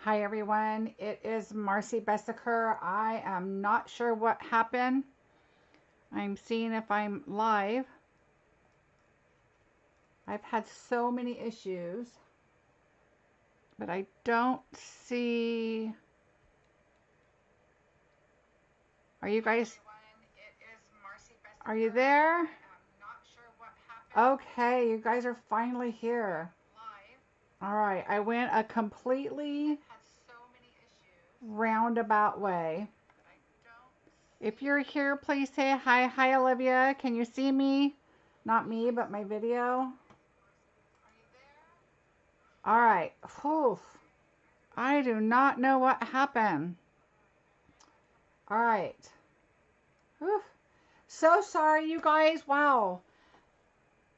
Hi everyone, it is Marcie Besecker. I am not sure what happened. I'm seeing if I'm live. I've had so many issues, but I don't see. Are you guys? Are you there? Okay, you guys are finally here. All right, I went a completely roundabout way. If you're here, please say hi. Hi, Olivia. Can you see me? Not me, but my video. All right. Whew. I do not know what happened. All right. Whew. So sorry, you guys. Wow.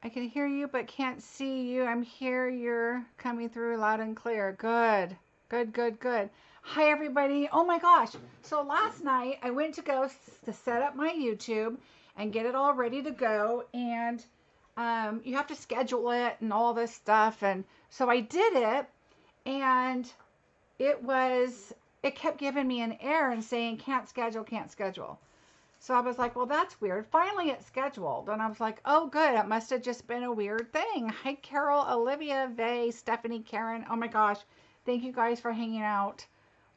I can hear you, but can't see you. I'm here. You're coming through loud and clear. Good. Good, good, good. Hi, everybody. Oh my gosh. So last night I went to go to set up my YouTube and get it all ready to go. And you have to schedule it and all this stuff. And so I did it, and it kept giving me an error and saying can't schedule, can't schedule. So I was like, well, that's weird. Finally, it's scheduled. And I was like, oh, good. It must have just been a weird thing. Hi, Carol, Olivia, Vay, Stephanie, Karen. Oh, my gosh. Thank you guys for hanging out.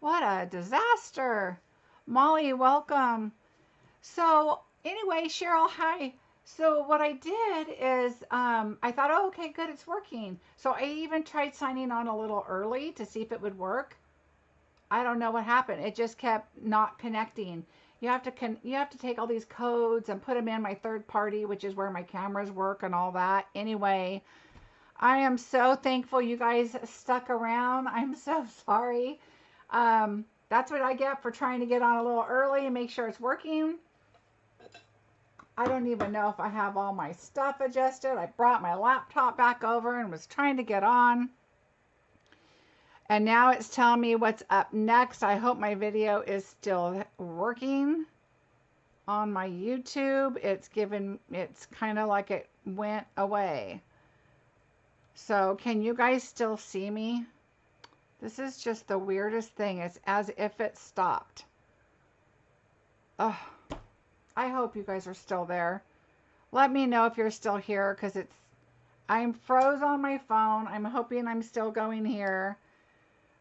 What a disaster. Molly, welcome. So anyway, Cheryl, hi. So what I did is I thought, oh, okay, good. It's working. So I even tried signing on a little early to see if it would work. I don't know what happened. It just kept not connecting. You have to take all these codes and put them in my third party, which is where my cameras work and all that. Anyway, I am so thankful you guys stuck around. I'm so sorry. That's what I get for trying to get on a little early and make sure it's working. I don't even know if I have all my stuff adjusted. I brought my laptop back over and was trying to get on. And now it's telling me what's up next. I hope my video is still working on my YouTube. It's kind of like it went away. So can you guys still see me? This is just the weirdest thing. It's as if it stopped. Oh, I hope you guys are still there. Let me know if you're still here, because I'm froze on my phone. I'm hoping I'm still going here.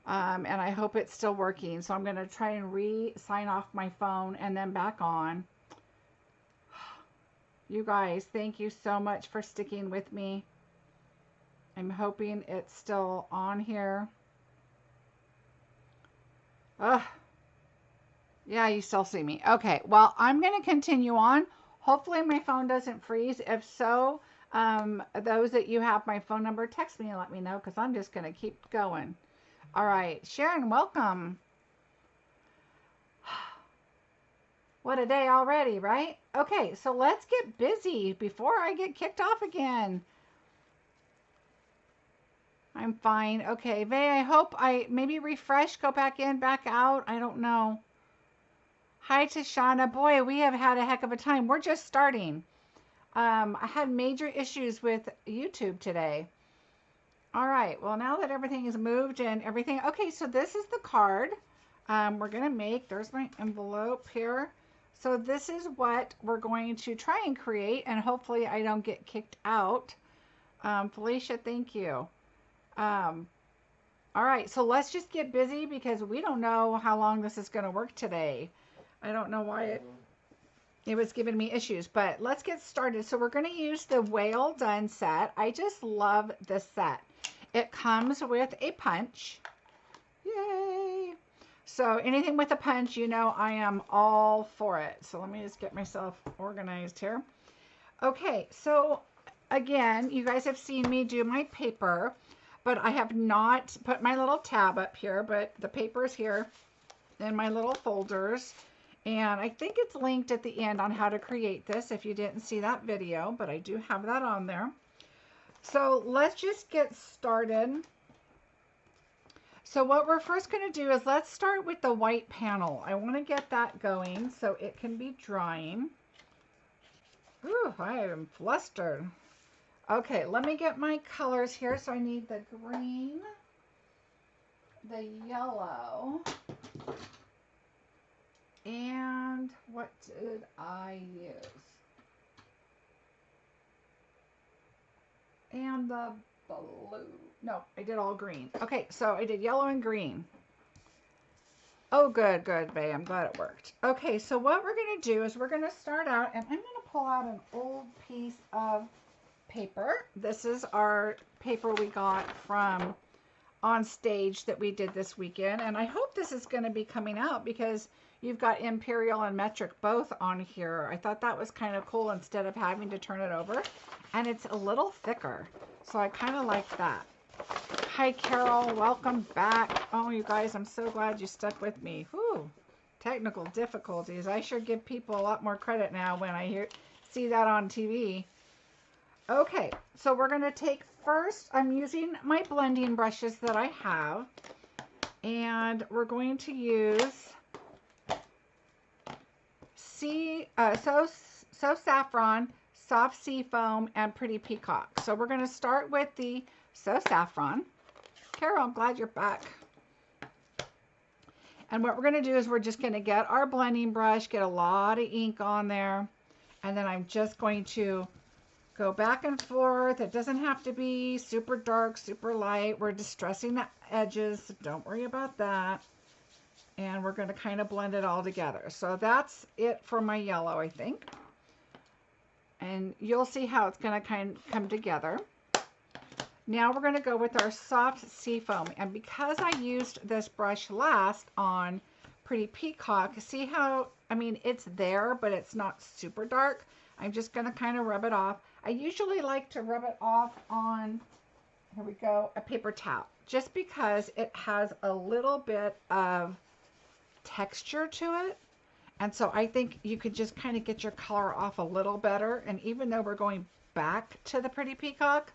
And I hope it's still working. So I'm going to try and sign off my phone and then back on. You guys, thank you so much for sticking with me. I'm hoping it's still on here. Yeah, you still see me. Okay, well, I'm going to continue on. Hopefully my phone doesn't freeze. If so, those that you have my phone number, text me and let me know, because I'm just going to keep going. All right, Sharon, welcome. What a day already, right? Okay, so let's get busy before I get kicked off again. I'm fine. Okay, Vay, I hope I maybe refresh, go back in, back out. I don't know. Hi, Tashana. Boy, we have had a heck of a time. We're just starting. I had major issues with YouTube today. All right, well, now that everything is moved and everything, okay, so this is the card we're going to make. There's my envelope here. So this is what we're going to try and create, and hopefully I don't get kicked out. Felicia, thank you. All right, so let's just get busy, because we don't know how long this is going to work today. I don't know why it was giving me issues, but let's get started. So we're going to use the Whale Done set. I just love this set. It comes with a punch. Yay! So anything with a punch, you know I am all for it. So let me just get myself organized here. Okay, so again, you guys have seen me do my paper, but I have not put my little tab up here, but the paper is here in my little folders. And I think it's linked at the end on how to create this if you didn't see that video, but I do have that on there. So let's just get started. So what we're first going to do is let's start with the white panel. I want to get that going so it can be drying. Ooh, I am flustered. Okay, let me get my colors here. So I need the green the yellow. And what did I use? And the blue. No, I did all green. Okay, so I did yellow and green. Oh, good, good, babe. I'm glad it worked. Okay, so what we're going to do is we're going to start out, and I'm going to pull out an old piece of paper. This is our paper we got from on stage that we did this weekend, and I hope this is going to be coming out because you've got imperial and metric both on here. I thought that was kind of cool instead of having to turn it over, and it's a little thicker, so I kind of like that. Hi Carol, welcome back. Oh, you guys, I'm so glad you stuck with me. Whew, technical difficulties. I sure give people a lot more credit now when I see that on TV. Okay, so we're going to take first, I'm using my blending brushes that I have, and we're going to use So Saffron, Soft Sea Foam, and Pretty Peacock. So we're going to start with the So Saffron. Carol, I'm glad you're back. And what we're going to do is we're just going to get our blending brush, get a lot of ink on there, and then I'm just going to go back and forth. It doesn't have to be super dark, super light. We're distressing the edges, so don't worry about that. And we're going to kind of blend it all together. So that's it for my yellow, I think. And you'll see how it's going to kind of come together. Now we're going to go with our soft sea foam. And because I used this brush last on Pretty Peacock, see how, I mean, it's there, but it's not super dark. I'm just going to kind of rub it off. I usually like to rub it off on, here we go, a paper towel, just because it has a little bit of texture to it. And so I think you could just kind of get your color off a little better. And even though we're going back to the Pretty Peacock.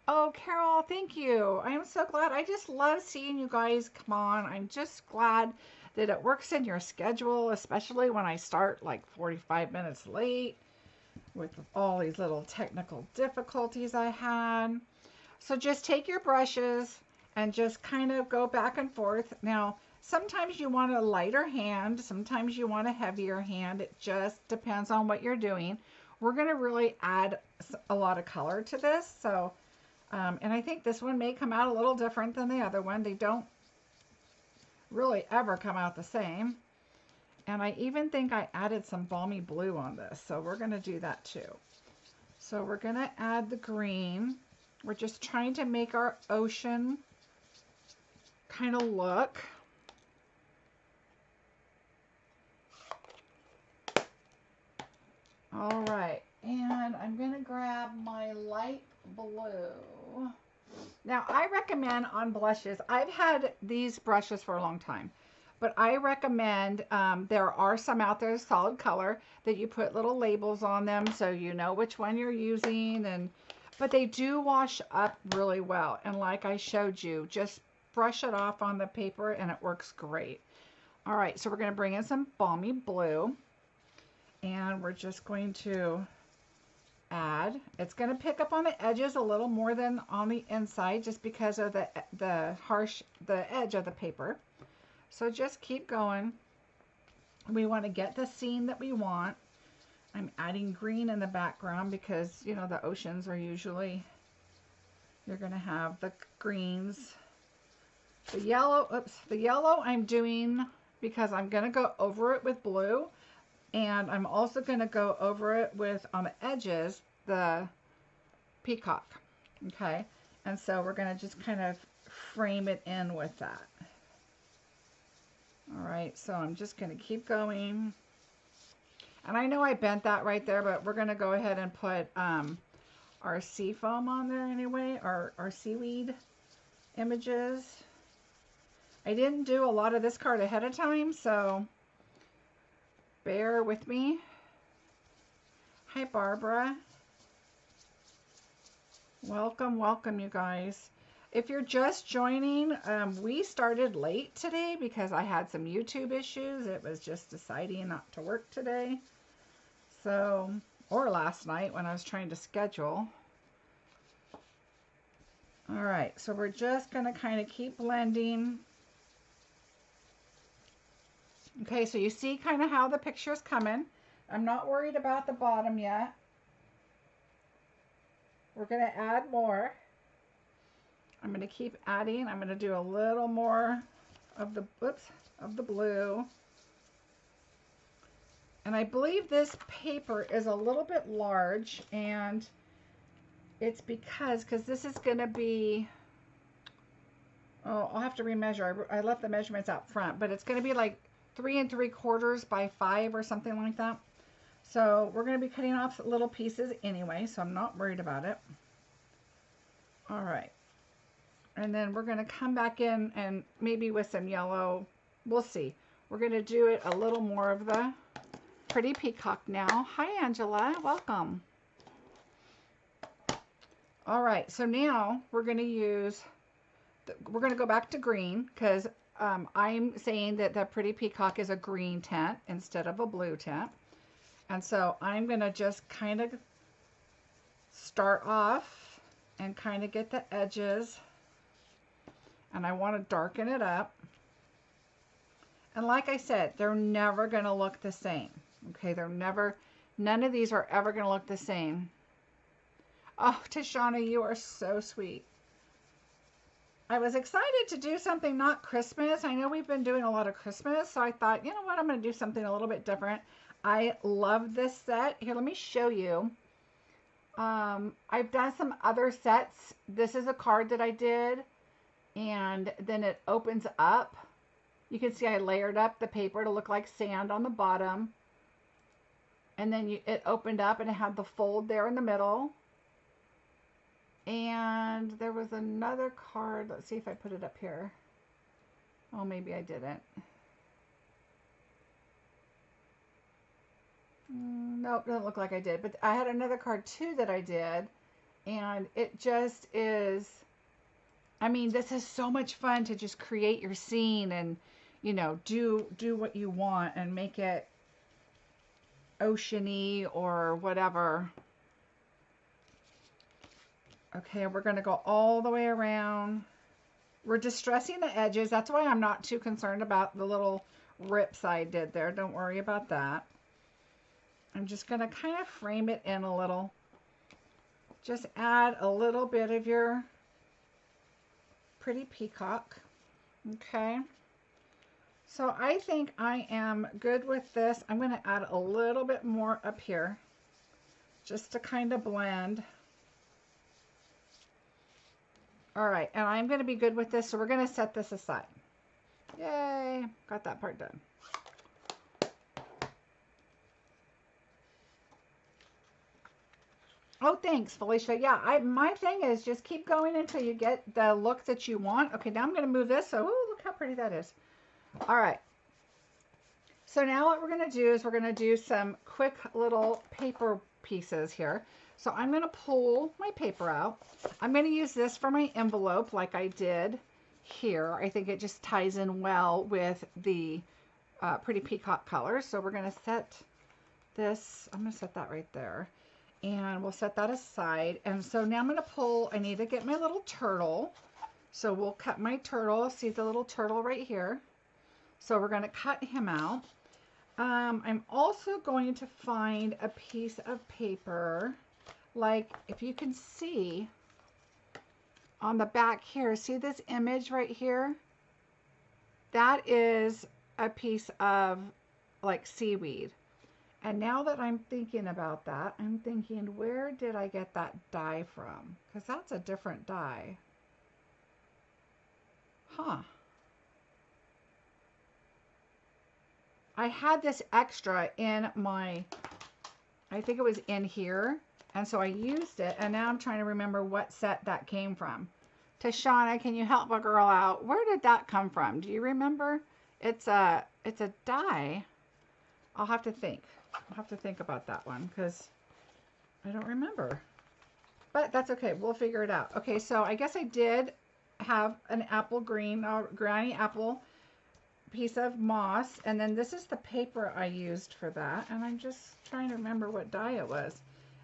Oh, Carol, thank you. I am so glad. I just love seeing you guys come on. I'm just glad that it works in your schedule, especially when I start like 45 minutes late with all these little technical difficulties I had. So just take your brushes and just kind of go back and forth. Now, sometimes you want a lighter hand, sometimes you want a heavier hand. It just depends on what you're doing. We're going to really add a lot of color to this. So, and I think this one may come out a little different than the other one. They don't really ever come out the same. And I even think I added some balmy blue on this. So we're going to do that too. So we're going to add the green. We're just trying to make our ocean kind of look. All right, and I'm going to grab my light blue. Now, I recommend on blushes, I've had these brushes for a long time, but I recommend, there are some out there, solid color, that you put little labels on them so you know which one you're using, but they do wash up really well. And like I showed you, just brush it off on the paper and it works great. All right, so we're going to bring in some balmy blue, and we're just going to add. It's going to pick up on the edges a little more than on the inside just because of the edge of the paper. So just keep going. We want to get the scene that we want. I'm adding green in the background because, you know, the oceans are usually, you're going to have the greens. The yellow I'm doing because I'm going to go over it with blue, and I'm also going to go over it with, on the edges, the peacock. Okay, and so we're going to just kind of frame it in with that. All right, so I'm just going to keep going. And I know I bent that right there, but we're going to go ahead and put our sea foam on there anyway, our seaweed images. I didn't do a lot of this card ahead of time, so bear with me. Hi, Barbara. Welcome, welcome, you guys. If you're just joining, we started late today because I had some YouTube issues. It was just deciding not to work today. So, or last night when I was trying to schedule. All right, so we're just going to kind of keep blending. Okay, so you see kind of how the picture is coming. I'm not worried about the bottom yet. We're going to add more. I'm going to keep adding. I'm going to do a little more of the blue. And I believe this paper is a little bit large, and it's because this is going to be, oh, I'll have to remeasure. I left the measurements out front, but it's going to be like 3 3/4 by 5 or something like that. So we're going to be cutting off little pieces anyway, so I'm not worried about it. All right. And then we're going to come back in and maybe with some yellow. We'll see. We're going to do it a little more of the pretty peacock now. Hi, Angela. Welcome. All right. So now we're going to use, we're going to go back to green because I'm saying that the pretty peacock is a green tint instead of a blue tint. And so I'm going to just kind of start off and kind of get the edges. And I want to darken it up. And like I said, they're never going to look the same. Okay, none of these are ever going to look the same. Oh, Tashana, you are so sweet. I was excited to do something not Christmas. I know we've been doing a lot of Christmas, so I thought, you know what, I'm going to do something a little bit different. I love this set. Here, let me show you. I've done some other sets. This is a card that I did, and then it opens up. You can see I layered up the paper to look like sand on the bottom, and then it opened up and it had the fold there in the middle. And there was another card. Let's see if I put it up here. Oh, maybe I didn't. Nope, doesn't look like I did. But I had another card too that I did. And it just is, I mean, this is so much fun to just create your scene and, you know, do what you want and make it oceany or whatever. Okay, we're going to go all the way around. We're distressing the edges. That's why I'm not too concerned about the little rips I did there. Don't worry about that. I'm just going to kind of frame it in a little. Just add a little bit of your pretty peacock. Okay. So I think I am good with this. I'm going to add a little bit more up here just to kind of blend. All right, and I'm going to be good with this, so we're going to set this aside. Yay, got that part done. Oh, thanks, Felicia. Yeah, my thing is just keep going until you get the look that you want. Okay, now I'm going to move this. So, ooh, look how pretty that is. All right. So now what we're going to do is we're going to do some quick little paper pieces here. So I'm going to pull my paper out. I'm going to use this for my envelope like I did here. I think it just ties in well with the pretty peacock color. So we're going to set this, I'm going to set that right there. And we'll set that aside. And so now I'm going to pull, I need to get my little turtle. So we'll cut my turtle. See the little turtle right here. So we're going to cut him out. I'm also going to find a piece of paper. Like if you can see on the back here, see this image right here? That is a piece of like seaweed. And now that I'm thinking about that, I'm thinking, where did I get that dye from? Because that's a different dye. Huh. I had this extra in my, I think it was in here. And so I used it, and now I'm trying to remember what set that came from. Tashana, can you help a girl out? Where did that come from? Do you remember? It's a dye. I'll have to think. I'll have to think about that one because I don't remember. But that's okay. We'll figure it out. Okay, so I guess I did have an apple green, granny apple piece of moss. And then this is the paper I used for that. And I'm just trying to remember what dye it was.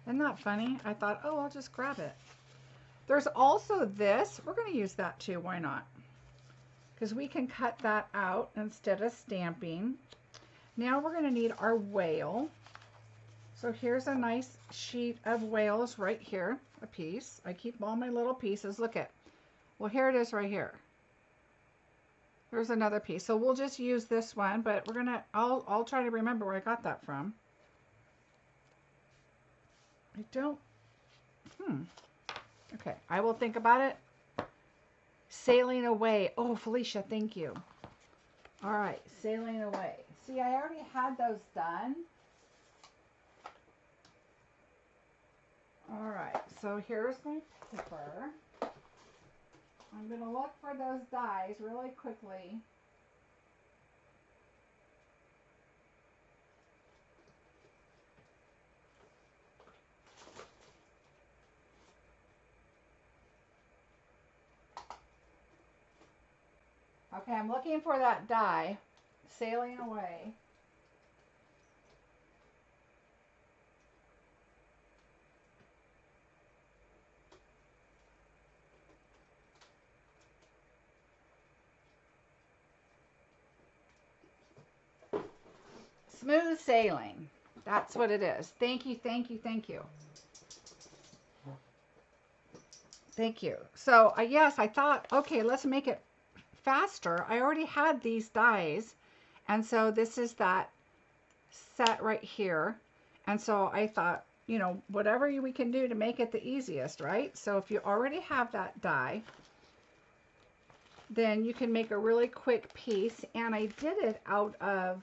Isn't that funny? I thought, oh, I'll just grab it. There's also this. We're going to use that too. Why not? Because we can cut that out instead of stamping. Now we're going to need our whale. So here's a nice sheet of whales right here, a piece. I keep all my little pieces. Look at, well, here it is right here. There's another piece. So we'll just use this one, but we're gonna, I'll try to remember where I got that from. I don't, okay, I will think about it. Sailing away. Oh, Felicia, thank you. All right, sailing away. See, I already had those done. All right, so here's my paper. I'm going to look for those dies really quickly. Okay, I'm looking for that die, sailing away. Smooth sailing. That's what it is. Thank you, thank you, thank you. Thank you. So, yes, I thought, okay, let's make it faster. I already had these dies, and so this is that set right here. And so I thought, you know, whatever we can do to make it the easiest, right? So if you already have that die, then you can make a really quick piece. And I did it out of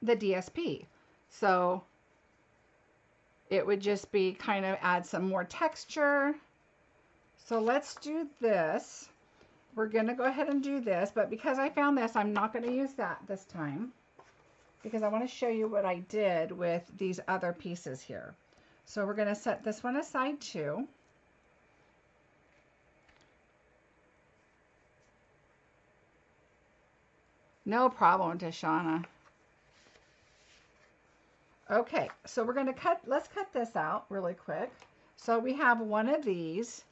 the DSP. So it would just be kind of add some more texture. So let's do this. We're going to go ahead and do this, but because I found this, I'm not going to use that this time because I want to show you what I did with these other pieces here. So we're going to set this one aside too. No problem, Tashana. Okay, so we're going to let's cut this out really quick. So we have one of these.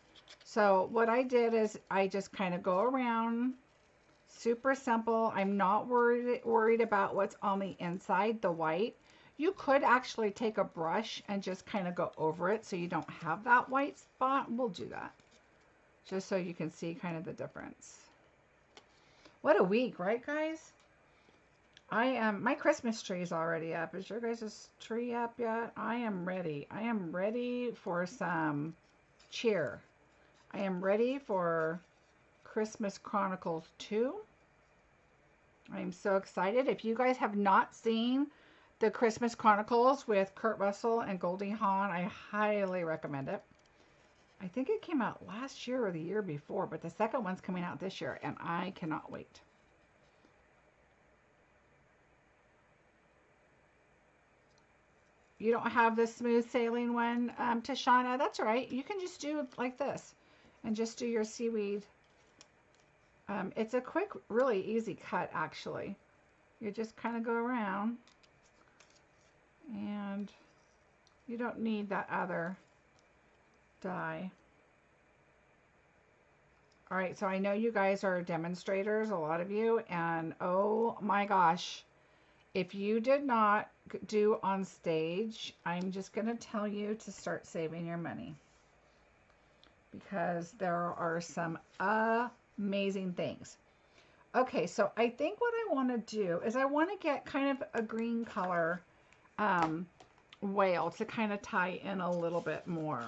So what I did is I just kind of go around, super simple. I'm not worried about what's on the inside, the white. You could actually take a brush and just kind of go over it so you don't have that white spot. We'll do that just so you can see kind of the difference. What a week, right, guys? My Christmas tree is already up. Is your guys' tree up yet? I am ready. I am ready for some cheer. I am ready for Christmas Chronicles 2. I'm so excited. If you guys have not seen the Christmas Chronicles with Kurt Russell and Goldie Hawn, I highly recommend it. I think it came out last year or the year before, but the second one's coming out this year, and I cannot wait. You don't have the smooth sailing one, Tashana? That's all right. You can just do it like this and just do your seaweed. It's a quick, really easy cut, actually. You just kind of go around, and you don't need that other die. All right, so I know you guys are demonstrators, a lot of you, and oh my gosh, if you did not do on stage, I'm just going to tell you to start saving your money because there are some amazing things. Okay, so I think what I want to do is I want to get kind of a green color whale to kind of tie in a little bit more.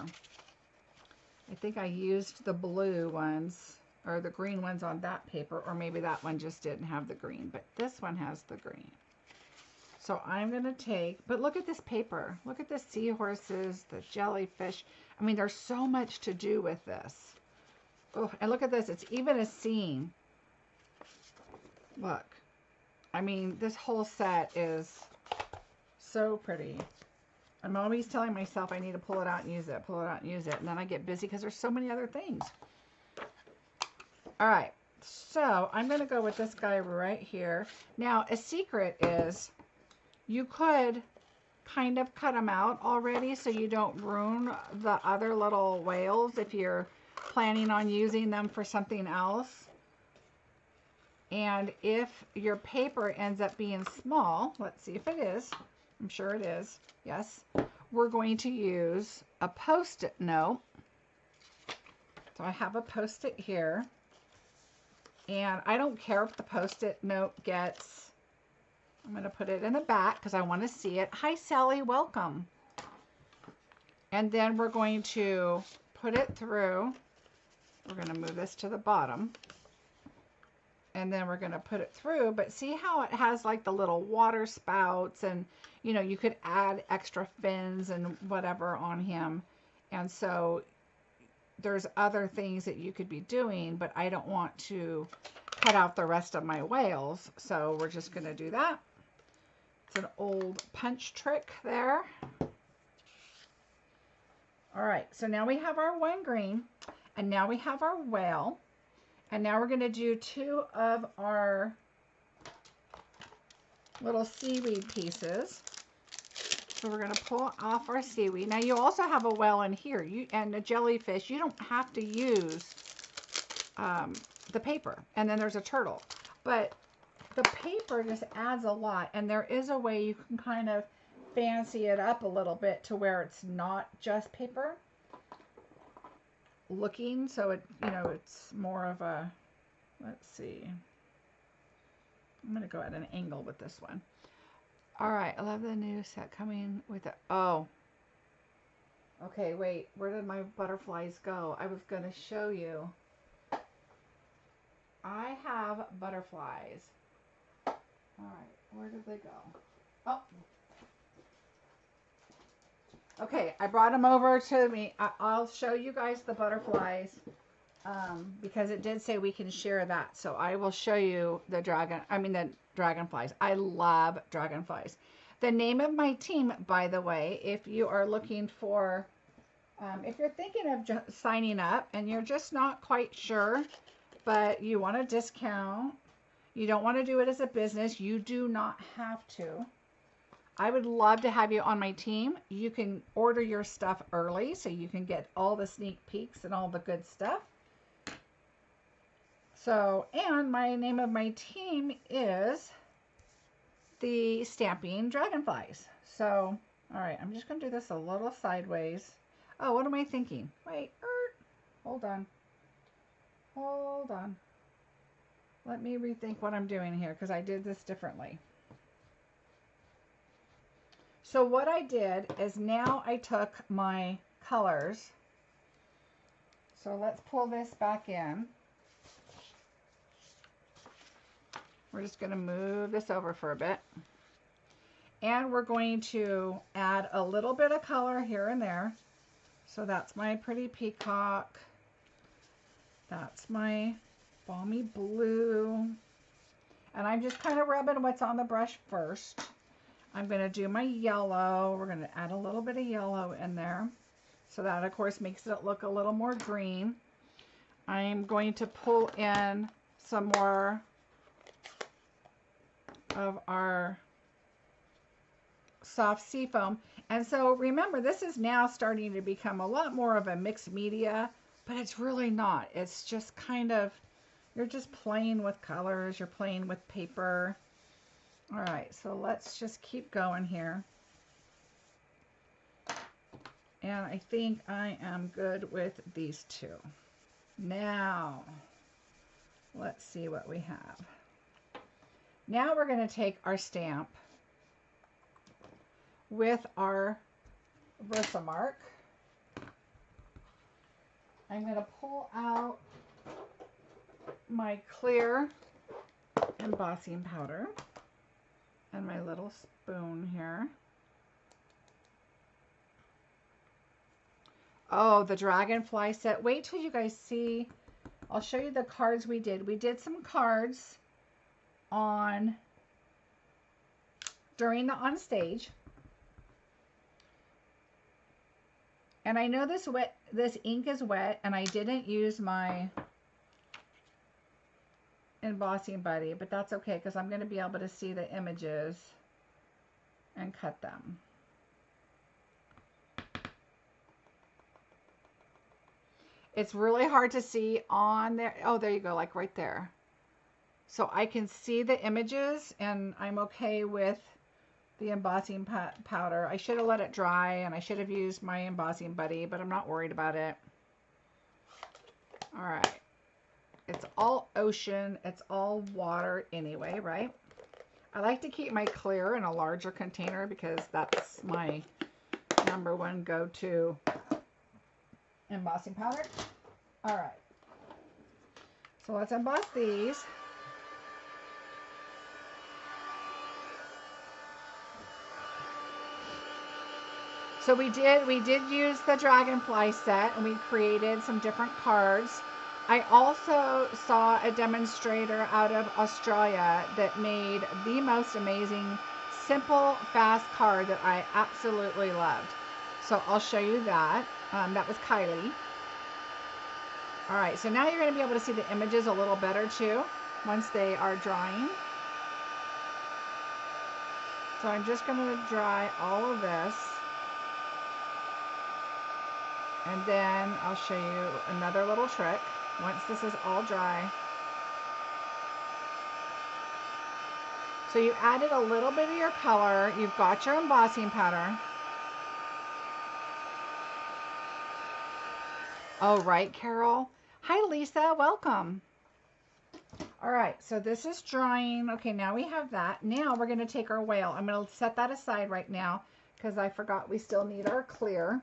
I think I used the blue ones or the green ones on that paper, or maybe that one just didn't have the green, but this one has the green. So I'm going to take, but look at this paper. Look at the seahorses, the jellyfish. I mean, there's so much to do with this. Oh, and look at this. It's even a scene. Look. I mean, this whole set is so pretty. I'm always telling myself I need to pull it out and use it, pull it out and use it. And then I get busy because there's so many other things. All right. So I'm going to go with this guy right here. Now, a secret is you could kind of cut them out already so you don't ruin the other little whales if you're planning on using them for something else. And if your paper ends up being small, let's see if it is. I'm sure it is. Yes. We're going to use a Post-it note. So I have a Post-it here. And I don't care if the Post-it note gets, I'm going to put it in the back because I want to see it. Hi, Sally, welcome. And then we're going to put it through. We're going to move this to the bottom. And then we're going to put it through. But see how it has like the little water spouts, and you know, you could add extra fins and whatever on him. And so there's other things that you could be doing, but I don't want to cut out the rest of my whales. So we're just going to do that. It's an old punch trick there. All right, so now we have our one green, and now we have our whale. And now we're going to do 2 of our little seaweed pieces. So we're going to pull off our seaweed. Now you also have a whale in here, and a jellyfish. You don't have to use the paper. And then there's a turtle. But the paper just adds a lot. And there is a way you can kind of fancy it up a little bit to where it's not just paper looking. So it, you know, it's more of a, let's see. I'm going to go at an angle with this one. All right, I love the new set coming with it. Oh, okay, wait, where did my butterflies go? I was going to show you. I have butterflies. All right, where did they go? Oh, okay, I brought them over to me. I'll show you guys the butterflies because it did say we can share that. So I will show you the dragonflies. I love dragonflies. The name of my team, by the way, if you are looking for, if you're thinking of signing up and you're just not quite sure, but you want a discount, you don't want to do it as a business, you do not have to. I would love to have you on my team. You can order your stuff early so you can get all the sneak peeks and all the good stuff. So, and my name of my team is the Stampin' Dragonflies. So, all right, I'm just going to do this a little sideways. Oh, what am I thinking? Wait, hold on. Hold on. Let me rethink what I'm doing here because I did this differently. So what I did is now I took my colors. So let's pull this back in. We're just going to move this over for a bit. And we're going to add a little bit of color here and there. So that's my pretty peacock. That's my balmy blue. And I'm just kind of rubbing what's on the brush first. I'm going to do my yellow. We're going to add a little bit of yellow in there. So that, of course, makes it look a little more green. I'm going to pull in some more of our soft sea foam. And so remember, this is now starting to become a lot more of a mixed media, but it's really not. It's just kind of, you're just playing with colors, you're playing with paper. All right, so let's just keep going here. And I think I am good with these two. Now, let's see what we have. Now we're going to take our stamp with our Versamark. I'm going to pull out my clear embossing powder and my little spoon here. Oh, the dragonfly set. Wait till you guys see. I'll show you the cards we did. We did some cards during the on stage. And I know this ink is wet, and I didn't use my embossing buddy, but that's okay because I'm going to be able to see the images and cut them. It's really hard to see on there. Oh, there you go, like right there. So I can see the images and I'm okay with the embossing powder. I should have let it dry and I should have used my embossing buddy, but I'm not worried about it. All right. It's all ocean. It's all water anyway, right? I like to keep my clear in a larger container because that's my #1 go-to embossing powder. All right. So let's emboss these. So we did use the dragonfly set and we created some different cards. I also saw a demonstrator out of Australia that made the most amazing, simple, fast card that I absolutely loved. So I'll show you that. That was Kylie. All right, so now you're going to be able to see the images a little better too once they are drying. So I'm just going to dry all of this. And then I'll show you another little trick once this is all dry. So you added a little bit of your color. You've got your embossing powder. Oh, right, Carol. Hi, Lisa. Welcome. All right, so this is drying. Okay, now we have that. Now we're going to take our whale. I'm going to set that aside right now because I forgot we still need our clear.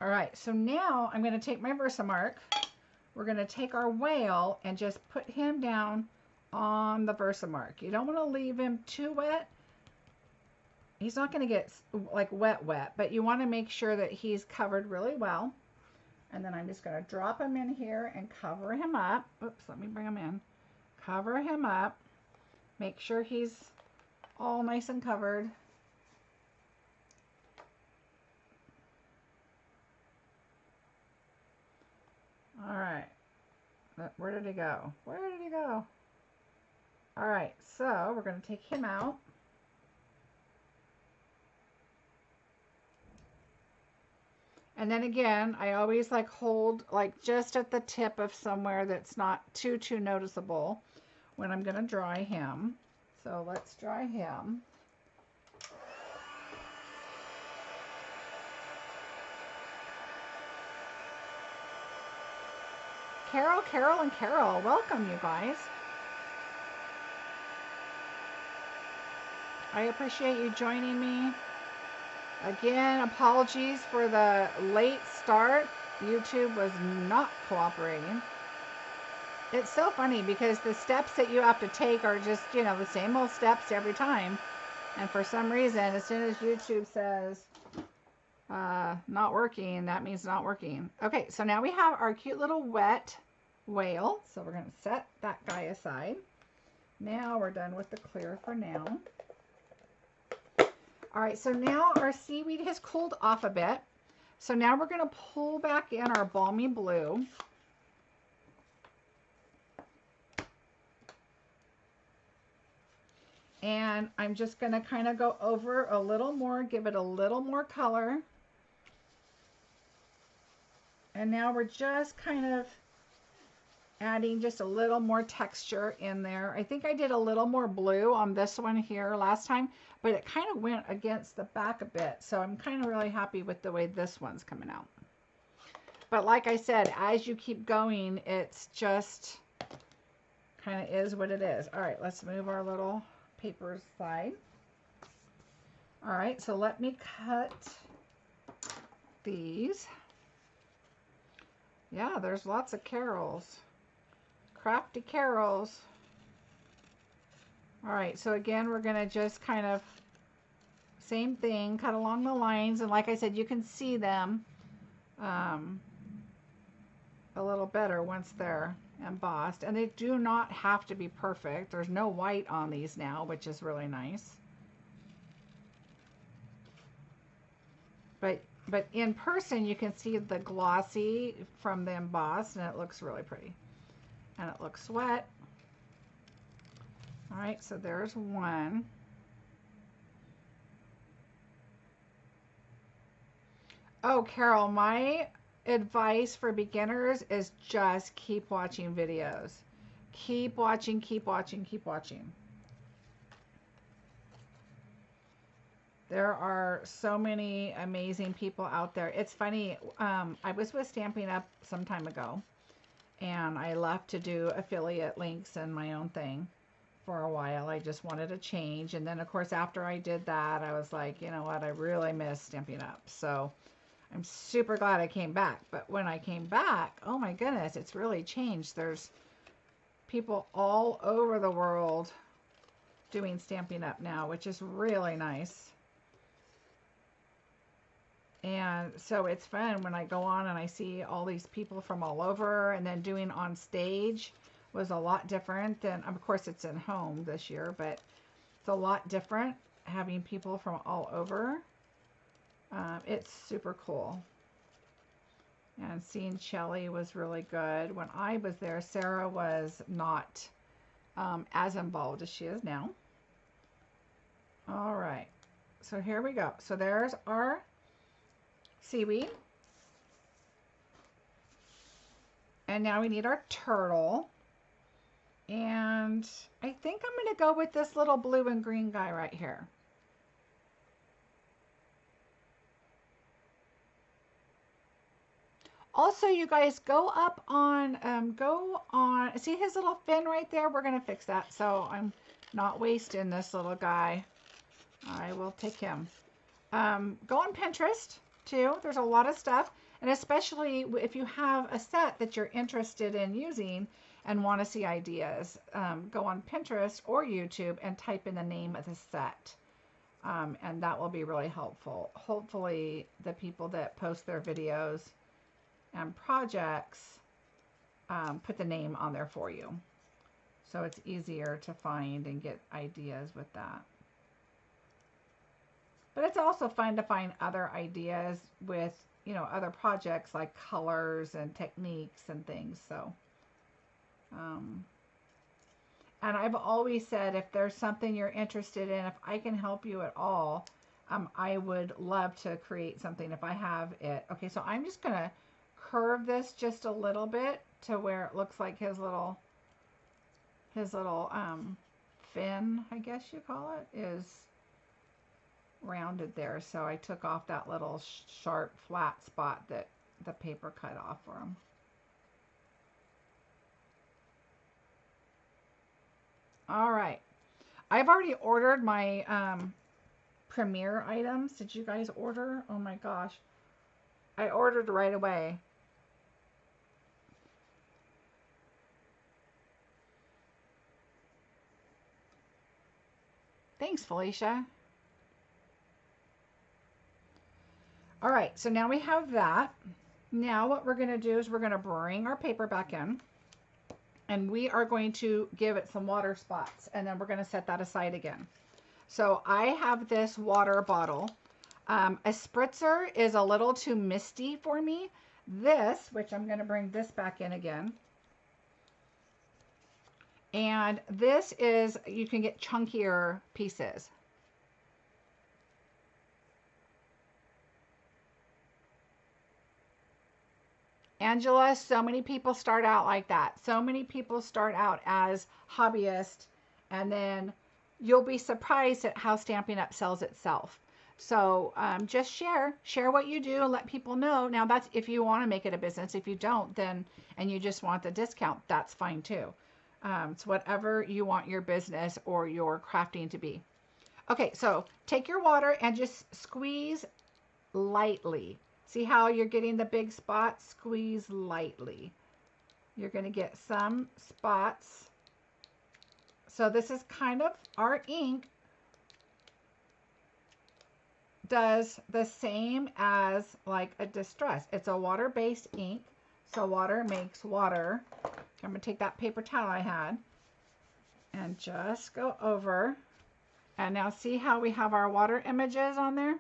All right, so now I'm going to take my Versamark. We're going to take our whale and just put him down on the Versamark. You don't want to leave him too wet. He's not going to get like wet, but you want to make sure that he's covered really well. And then I'm just going to drop him in here and cover him up. Oops, let me bring him in. Cover him up. Make sure he's all nice and covered. All right. Where did he go? Where did he go? All right, so we're going to take him out. And then again, I always like hold like just at the tip of somewhere that's not too noticeable when I'm going to dry him. So let's dry him. Carol, and Carol, welcome you guys. I appreciate you joining me. Again, apologies for the late start. YouTube was not cooperating. It's so funny because the steps that you have to take are just, you know, the same old steps every time. And for some reason, as soon as YouTube says not working, that means not working. Okay, so now we have our cute little wet whale. So we're going to set that guy aside. Now we're done with the clear for now. All right, so now our seaweed has cooled off a bit. So now we're going to pull back in our balmy blue. And I'm just going to kind of go over a little more, give it a little more color. And now we're just kind of adding just a little more texture in there. I think I did a little more blue on this one here last time, but it kind of went against the back a bit. So I'm kind of really happy with the way this one's coming out. But like I said, as you keep going, it's just kind of is what it is. All right, let's move our little paper aside. All right, so let me cut these. Yeah, there's lots of carols. Crafty carols. All right, so again, we're going to just kind of same thing, cut along the lines. And like I said, you can see them a little better once they're embossed. And they do not have to be perfect. There's no white on these now, which is really nice. But in person, you can see the glossy from the embossed, and it looks really pretty. And it looks wet. All right, so there's one. Oh, Carol, my advice for beginners is just keep watching videos. Keep watching, keep watching, keep watching. There are so many amazing people out there. It's funny, I was with Stampin' Up! Some time ago, and I left to do affiliate links and my own thing for a while. I just wanted a change. And then, of course, after I did that, I was like, you know what? I really miss Stampin' Up! So I'm super glad I came back. But when I came back, oh my goodness, it's really changed. There's people all over the world doing Stampin' Up! Now, which is really nice. And so it's fun when I go on and I see all these people from all over, and then doing on stage was a lot different than, of course it's in home this year, but it's a lot different having people from all over. It's super cool. And seeing Shelly was really good. When I was there, Sarah was not as involved as she is now. All right, so here we go. So there's our seaweed. And now we need our turtle. And I think I'm going to go with this little blue and green guy right here. Also, you guys go up on, see his little fin right there? We're going to fix that. So I'm not wasting this little guy. I will take him. Go on Pinterest too. There's a lot of stuff. And especially if you have a set that you're interested in using and want to see ideas, go on Pinterest or YouTube and type in the name of the set. And that will be really helpful. Hopefully the people that post their videos and projects put the name on there for you. So it's easier to find and get ideas with that. But it's also fun to find other ideas with, you know, other projects like colors and techniques and things. So, and I've always said, if there's something you're interested in, if I can help you at all, I would love to create something if I have it. Okay, so I'm just going to curve this just a little bit to where it looks like his little fin, I guess you call it, is rounded there. So I took off that little sharp flat spot that the paper cut off for him. All right, I've already ordered my premiere items. Did you guys order? Oh my gosh, I ordered right away. Thanks, Felicia. All right, so now we have that. Now what we're going to do is we're going to bring our paper back in, and we are going to give it some water spots, and then we're going to set that aside again. So I have this water bottle. A spritzer is a little too misty for me. This, which I'm going to bring this back in again. And this is, you can get chunkier pieces. Angela, so many people start out like that. So many people start out as hobbyists, and then you'll be surprised at how Stampin' Up! Sells itself. So just share what you do and let people know. Now that's if you want to make it a business. If you don't, then, and you just want the discount, that's fine too. It's whatever you want your business or your crafting to be. Okay, so take your water and just squeeze lightly. See how you're getting the big spots? Squeeze lightly. You're going to get some spots. So this is kind of, our ink does the same as like a distress. It's a water-based ink. So water makes water. I'm going to take that paper towel I had and just go over. And now see how we have our water images on there?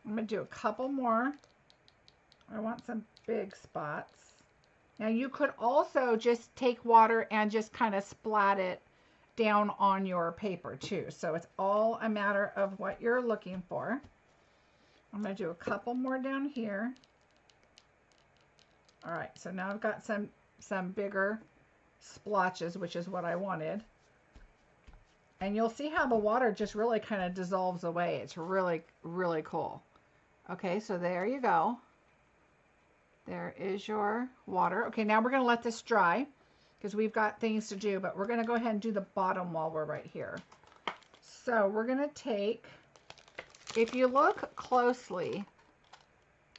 I'm going to do a couple more. I want some big spots. Now you could also just take water and just kind of splat it down on your paper too. So it's all a matter of what you're looking for. I'm going to do a couple more down here. All right, so now I've got some bigger splotches, which is what I wanted. And you'll see how the water just really kind of dissolves away. It's really, really cool. Okay, so there you go. There is your water. Okay, now we're going to let this dry because we've got things to do, but we're going to go ahead and do the bottom while we're right here. So we're going to take, if you look closely,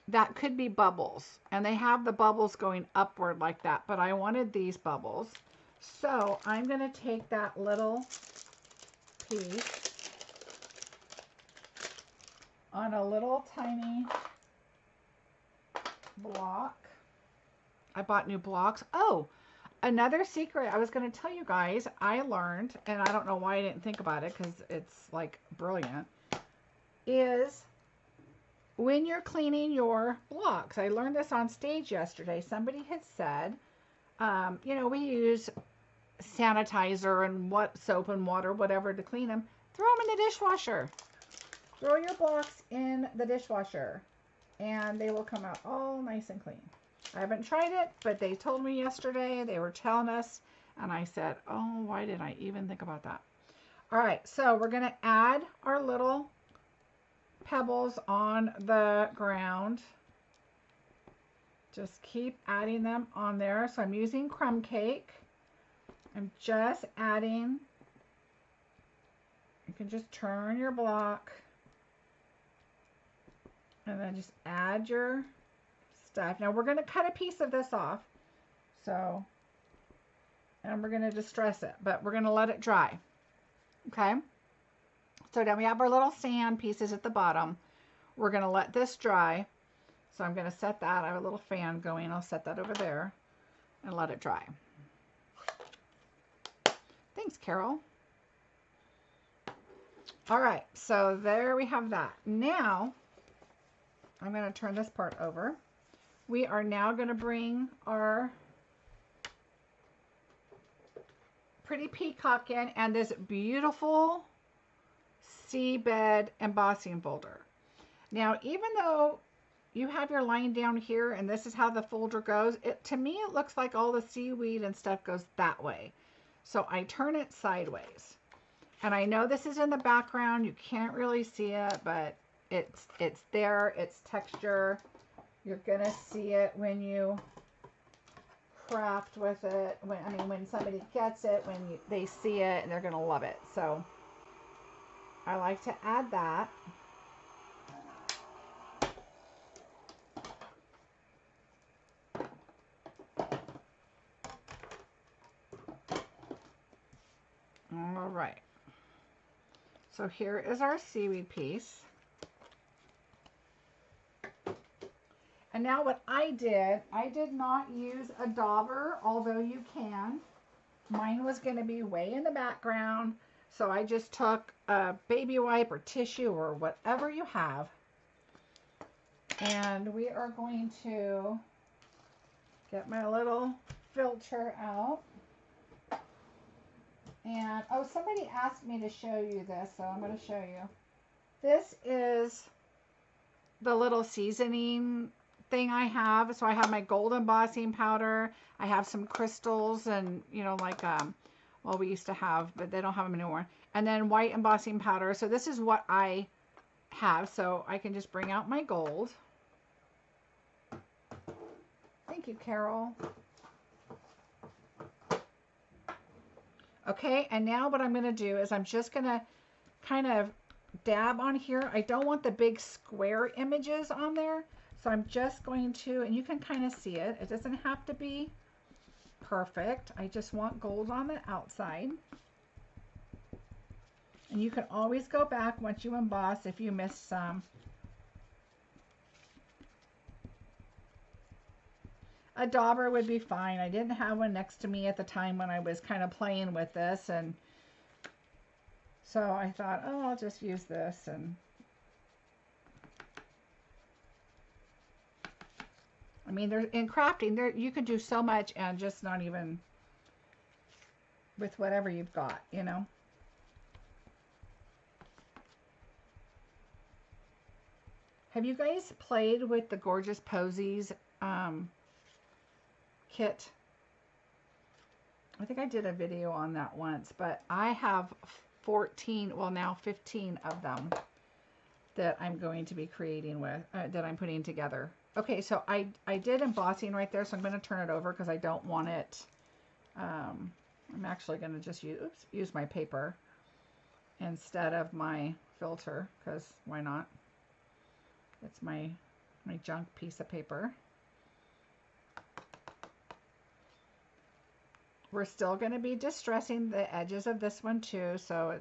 that could be bubbles, and they have the bubbles going upward like that, but I wanted these bubbles. So I'm going to take that little piece on a little tiny block. I bought new blocks. Oh, another secret I was going to tell you guys, I learned, and I don't know why I didn't think about it because it's like brilliant, is when you're cleaning your blocks. I learned this on stage yesterday. Somebody had said, you know, we use sanitizer and what soap and water, whatever, to clean them. Throw them in the dishwasher. Throw your blocks in the dishwasher and they will come out all nice and clean. I haven't tried it, but they told me yesterday, they were telling us, and I said, oh, why didn't I even think about that? All right, so we're going to add our little pebbles on the ground. Just keep adding them on there. So I'm using crumb cake. I'm just adding, you can just turn your block and then just add your stuff. Now we're going to cut a piece of this off. So, and we're going to distress it, but we're going to let it dry. Okay. So now we have our little sand pieces at the bottom. We're going to let this dry. So I'm going to set that. I have a little fan going. I'll set that over there and let it dry. Thanks, Carol. All right, so there we have that. Now, I'm going to turn this part over. We are now going to bring our pretty peacock in and this beautiful seabed embossing folder. Now, even though you have your line down here and this is how the folder goes, to me it looks like all the seaweed and stuff goes that way. So I turn it sideways. And I know this is in the background, you can't really see it, but it's there, it's texture. You're gonna see it when you craft with it, when somebody gets it, when they see it, and they're gonna love it. So I like to add that. All right. So here is our seaweed piece. And now what I did not use a dauber, although you can. Mine was going to be way in the background. So I just took a baby wipe or tissue or whatever you have. And we are going to get my little filter out. And, oh, somebody asked me to show you this, so I'm going to show you. This is the little seasoning thing I have. So I have my gold embossing powder. I have some crystals and, you know, like, well, we used to have, but they don't have them anymore. And then white embossing powder. So this is what I have. So I can just bring out my gold. Thank you, Carol. Okay, and now what I'm going to do is I'm just going to kind of dab on here. I don't want the big square images on there. So I'm just going to, and you can kind of see it. It doesn't have to be perfect. I just want gold on the outside. And you can always go back once you emboss if you missed some. A dauber would be fine. I didn't have one next to me at the time when I was kind of playing with this, and so I thought, oh, I'll just use this. And I mean, in crafting, you can do so much and just not even with whatever you've got, you know. Have you guys played with the Gorgeous Posies kit? I think I did a video on that once, but I have 14, well now 15 of them that I'm going to be creating with, that I'm putting together. Okay, so I did embossing right there, so I'm going to turn it over because I don't want it. I'm actually going to just use my paper instead of my filter, because why not? It's my junk piece of paper. We're still going to be distressing the edges of this one too, so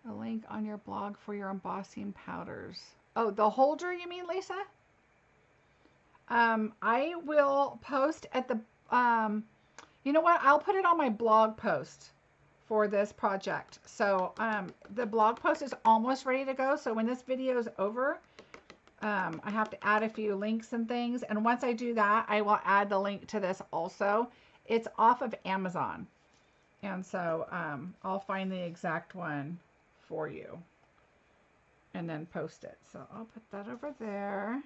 a link on your blog for your embossing powders. Oh, the holder you mean, Lisa? I will post at the, you know what? I'll put it on my blog post for this project. So the blog post is almost ready to go. So when this video is over, I have to add a few links and things. And once I do that, I will add the link to this also. It's off of Amazon. And so I'll find the exact one for you and then post it. So I'll put that over there.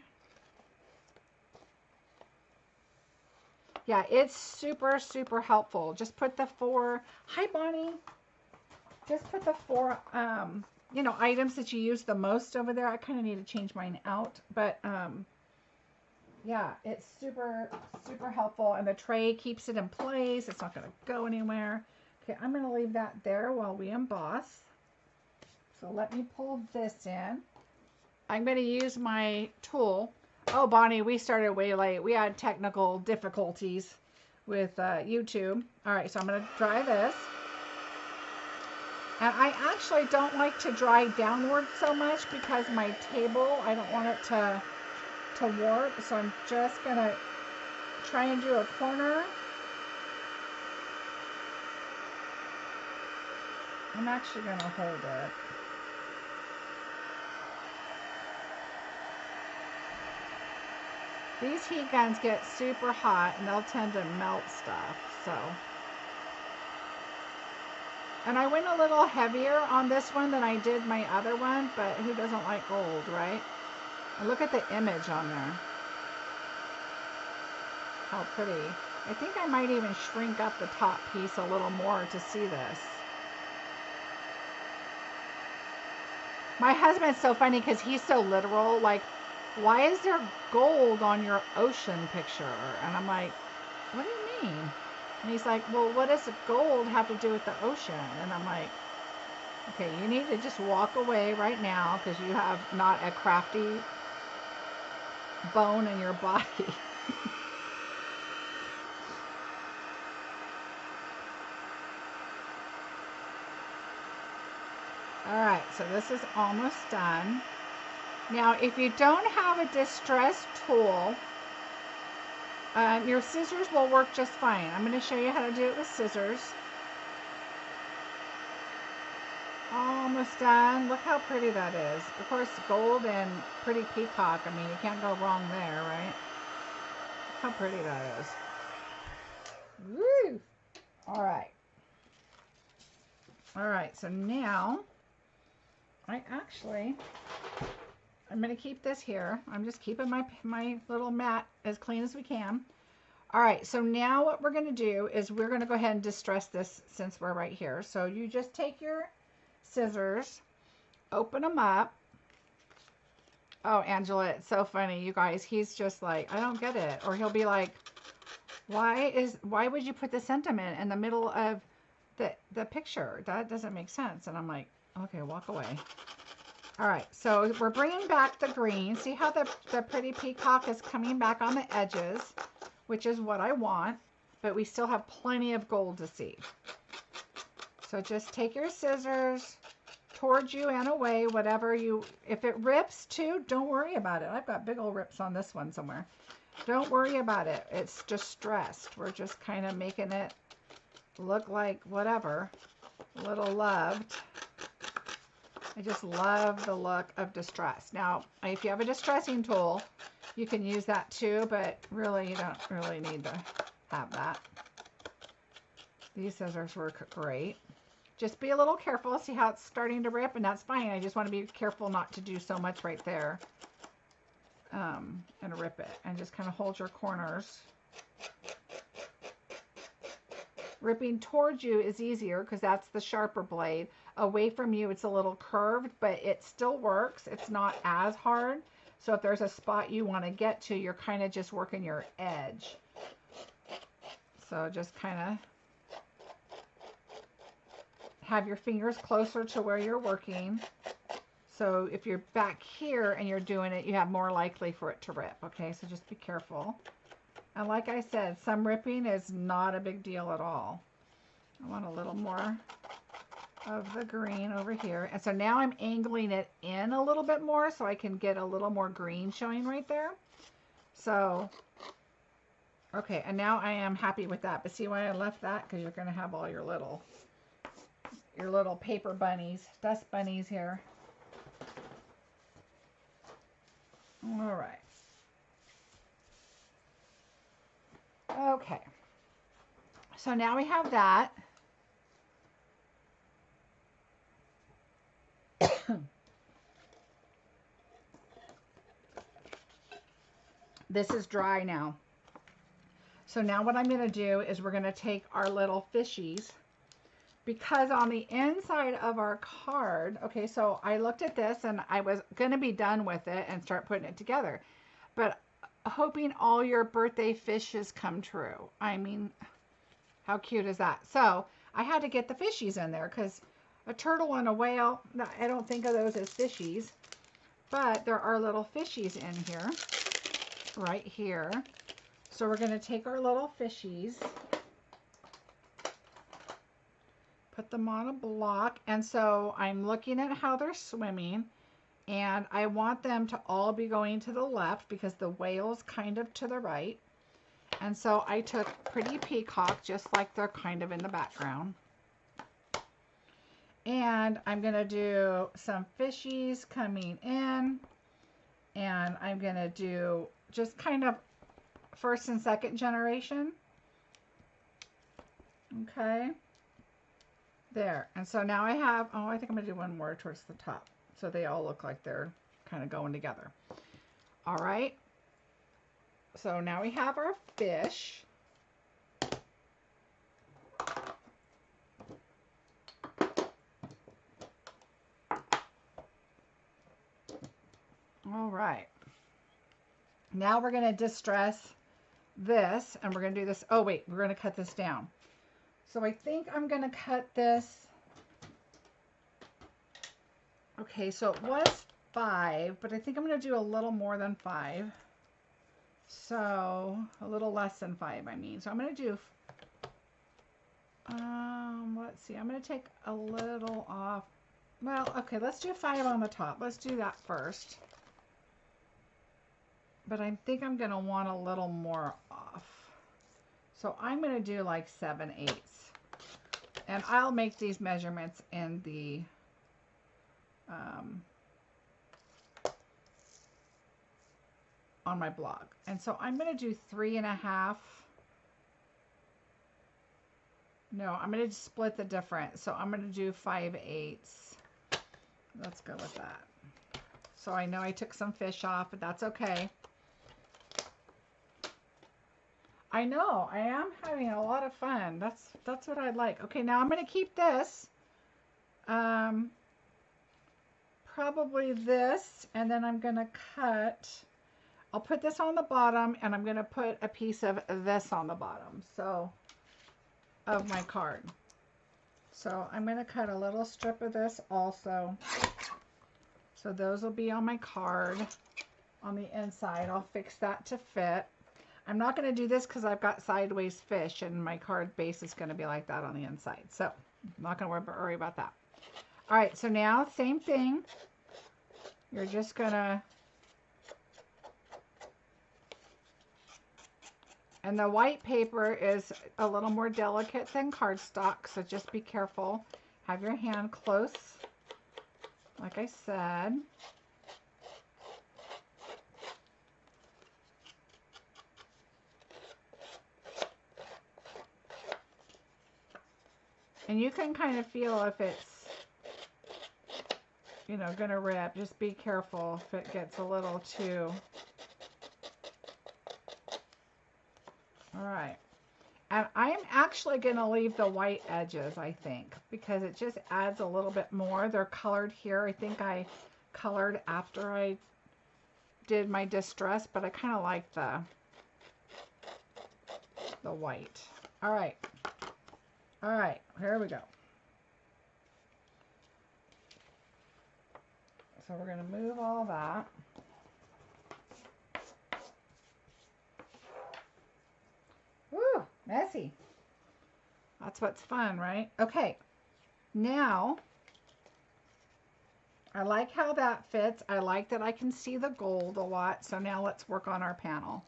Yeah, it's super, super helpful. Just put the 4, hi Bonnie. Just put the 4, you know, items that you use the most over there. I kind of need to change mine out, but yeah, it's super, super helpful. And the tray keeps it in place. It's not going to go anywhere. Okay, I'm going to leave that there while we emboss. So let me pull this in. I'm going to use my tool. Oh, Bonnie, we started way late. We had technical difficulties with YouTube. All right, so I'm going to dry this. And I actually don't like to dry downward so much because my table, I don't want it to warp. So I'm just going to try and do a corner. I'm actually going to hold it. These heat guns get super hot and they'll tend to melt stuff, so. And I went a little heavier on this one than I did my other one, but who doesn't like gold, right? And look at the image on there. How pretty. I think I might even shrink up the top piece a little more to see this. My husband's so funny because he's so literal, like, why is there gold on your ocean picture? And I'm like, what do you mean? And he's like, well, what does gold have to do with the ocean? And I'm like, okay, you need to just walk away right now because you have not a crafty bone in your body. All right, so this is almost done. Now, if you don't have a distress tool, your scissors will work just fine. I'm going to show you how to do it with scissors. Almost done. Look how pretty that is. Of course, gold and pretty peacock. I mean, you can't go wrong there, right? Look how pretty that is. Woo! All right. All right, so now I'm going to keep this here. I'm just keeping my little mat as clean as we can. All right, so now what we're going to do is we're going to go ahead and distress this since we're right here. So you just take your scissors, open them up. Oh, Angela, it's so funny, you guys. He's just like, I don't get it. Or he'll be like, why would you put the sentiment in the middle of the picture? That doesn't make sense. And I'm like, okay, walk away. All right, so we're bringing back the green. See how the pretty peacock is coming back on the edges, which is what I want, but we still have plenty of gold to see. So just take your scissors towards you and away, whatever you, if it rips too, don't worry about it. I've got big old rips on this one somewhere. Don't worry about it. It's distressed. We're just kind of making it look like whatever, a little loved. I just love the look of distress. Now, if you have a distressing tool, you can use that too, but really you don't really need to have that. These scissors work great. Just be a little careful. See how it's starting to rip, and that's fine. I just want to be careful not to do so much right there. And rip it. And just kind of hold your corners. Ripping towards you is easier because that's the sharper blade. Away from you, it's a little curved, but it still works. It's not as hard. So if there's a spot you want to get to, you're kind of just working your edge. So just kind of have your fingers closer to where you're working. So if you're back here and you're doing it, you have more likely for it to rip. Okay, so just be careful. And like I said, some ripping is not a big deal at all. I want a little more of the green over here. And so now I'm angling it in a little bit more so I can get a little more green showing right there. So, okay, and now I am happy with that. But see why I left that? Because you're going to have all your little paper bunnies, dust bunnies here. All right. Okay. So now we have that. This is dry now. So now what I'm going to do is we're going to take our little fishies, because on the inside of our card, okay, so I looked at this and I was going to be done with it and start putting it together, but hoping all your birthday fishes come true. I mean, how cute is that? So I had to get the fishies in there because a turtle and a whale, I don't think of those as fishies, but there are little fishies in here, right here. So we're going to take our little fishies, put them on a block, and so I'm looking at how they're swimming, and I want them to all be going to the left because the whale's kind of to the right. And so I took Pretty Peacock, just like they're kind of in the background. And I'm going to do some fishies coming in, and I'm going to do just kind of first and second generation. Okay. There. And so now I have, oh, I think I'm going to do one more towards the top, so they all look like they're kind of going together. All right. So now we have our fish. All right. Now we're going to distress this, and we're going to do this. Oh, wait, we're going to cut this down. So I think I'm going to cut this. Okay, so it was 5, but I think I'm going to do a little more than 5. So a little less than 5, I mean. So I'm going to do, let's see, I'm going to take a little off. Well, okay, let's do 5 on the top. Let's do that first. But I think I'm going to want a little more off. So I'm going to do like 7/8. And I'll make these measurements in the on my blog. And so I'm going to do 3.5. No, I'm going to split the difference. So I'm going to do 5/8. Let's go with that. So I know I took some fish off, but that's okay. I know, I am having a lot of fun. That's what I like. Okay, now I'm going to keep this. Probably this, and then I'm going to cut. I'll put this on the bottom, and I'm going to put a piece of this on the bottom, so, of my card. So I'm going to cut a little strip of this also. So those will be on my card on the inside. I'll fix that to fit. I'm not going to do this because I've got sideways fish, and my card base is going to be like that on the inside. So I'm not going to worry about that. All right, so now same thing. You're just going to, and the white paper is a little more delicate than cardstock, so just be careful. Have your hand close, like I said. And you can kind of feel if it's, you know, gonna rip. Just be careful if it gets a little too. All right. And I'm actually gonna leave the white edges, I think, because it just adds a little bit more. They're colored here. I think I colored after I did my distress, but I kind of like the white. All right. All right, here we go. So we're gonna move all that. Woo, messy. That's what's fun, right? Okay, now I like how that fits. I like that I can see the gold a lot. So now let's work on our panel.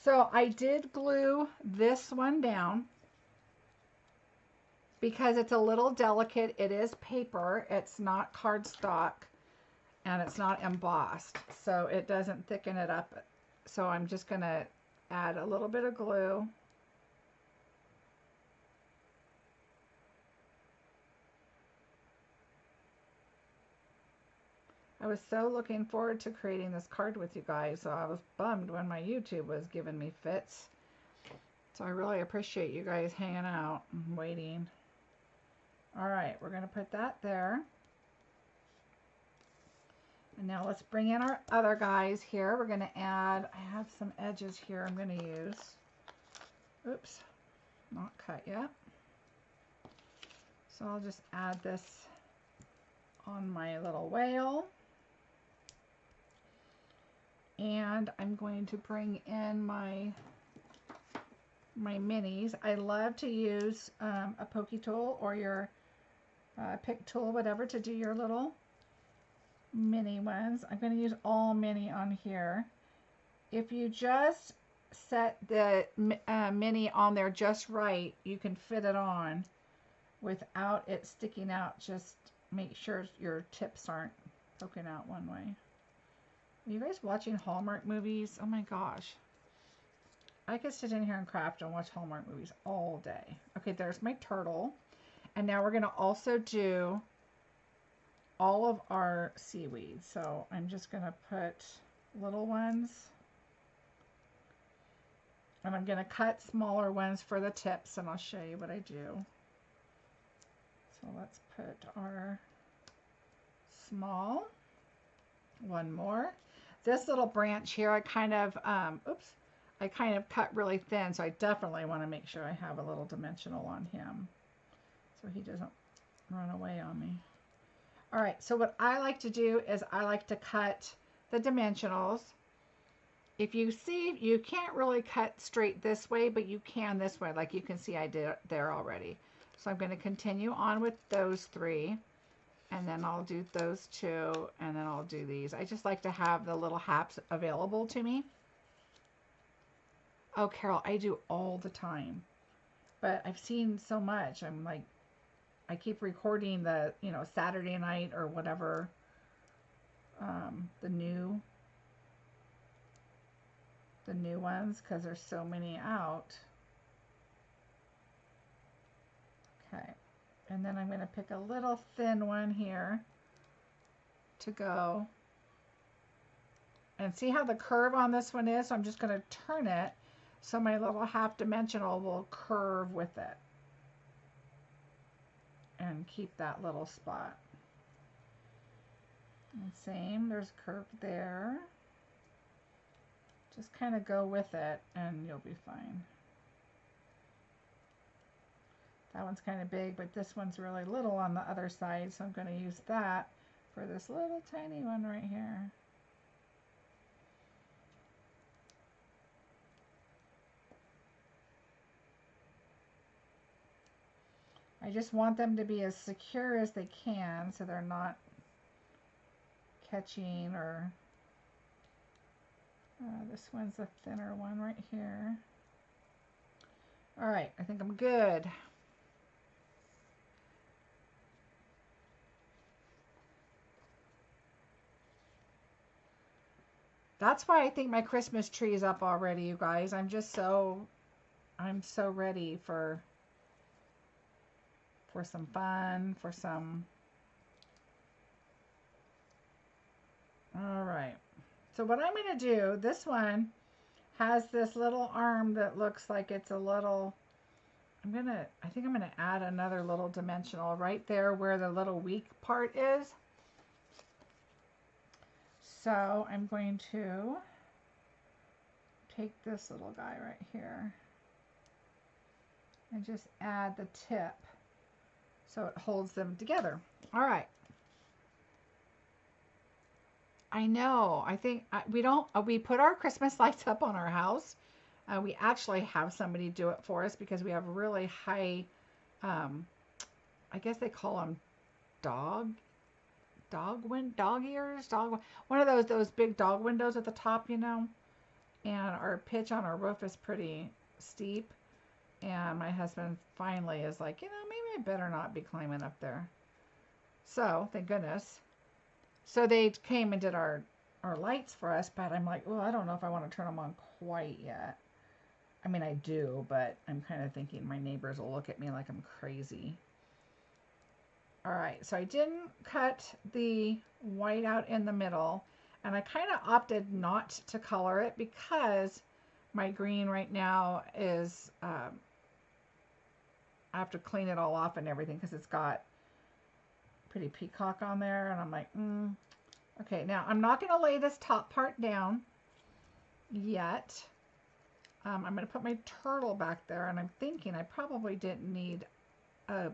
So I did glue this one down because it's a little delicate. It is paper. It's not cardstock and it's not embossed. So it doesn't thicken it up. So I'm just going to add a little bit of glue. I was so looking forward to creating this card with you guys, so I was bummed when my YouTube was giving me fits. So I really appreciate you guys hanging out and waiting. All right, we're going to put that there. And now let's bring in our other guys here. We're going to add, I have some edges here I'm going to use. Oops, not cut yet. So I'll just add this on my little whale. And I'm going to bring in my minis. I love to use a pokey tool or your pick tool, whatever, to do your little mini ones. I'm going to use all mini on here. If you just set the mini on there just right, you can fit it on without it sticking out. Just make sure your tips aren't poking out one way. Are you guys watching Hallmark movies? Oh my gosh. I could sit in here and craft and watch Hallmark movies all day. Okay, there's my turtle. And now we're going to also do all of our seaweed. So I'm just going to put little ones. And I'm going to cut smaller ones for the tips, and I'll show you what I do. So let's put our small. One more. This little branch here, I kind of, I kind of cut really thin, so I definitely want to make sure I have a little dimensional on him so he doesn't run away on me. All right, so what I like to do is I like to cut the dimensionals. If you see, you can't really cut straight this way, but you can this way, like you can see I did there already. So I'm going to continue on with those three. And then I'll do those two, and then I'll do these. I just like to have the little haps available to me. Oh, Carol, I do all the time. But I've seen so much. I'm like, I keep recording the, you know, Saturday night or whatever, the new ones, because there's so many out. Okay. And then I'm going to pick a little thin one here to go. And see how the curve on this one is? So I'm just going to turn it so my little half dimensional will curve with it. And keep that little spot. And same, there's a curve there. Just kind of go with it and you'll be fine. That one's kind of big, but this one's really little on the other side, so I'm going to use that for this little tiny one right here. I just want them to be as secure as they can so they're not catching or... this one's a thinner one right here. All right, I think I'm good. That's why I think my Christmas tree is up already, you guys. I'm so ready for for some fun, for some... All right. So what I'm going to do, this one has this little arm that looks like it's a little... I think I'm going to add another little dimensional right there where the little weak part is. So I'm going to take this little guy right here and just add the tip so it holds them together. All right. I know. I think we put our Christmas lights up on our house. We actually have somebody do it for us because we have really high, I guess they call them dog ears, one of those big dog windows at the top, you know. And our pitch on our roof is pretty steep. And my husband finally is like, you know, maybe I better not be climbing up there. So thank goodness. So they came and did our lights for us, but I'm like, oh, I don't know if I want to turn them on quite yet. I mean, I do, but I'm kind of thinking my neighbors will look at me like I'm crazy. All right, so I didn't cut the white out in the middle, and I kind of opted not to color it because my green right now is, I have to clean it all off and everything because it's got pretty peacock on there, and I'm like, okay, now I'm not going to lay this top part down yet. I'm going to put my turtle back there, and I'm thinking I probably didn't need a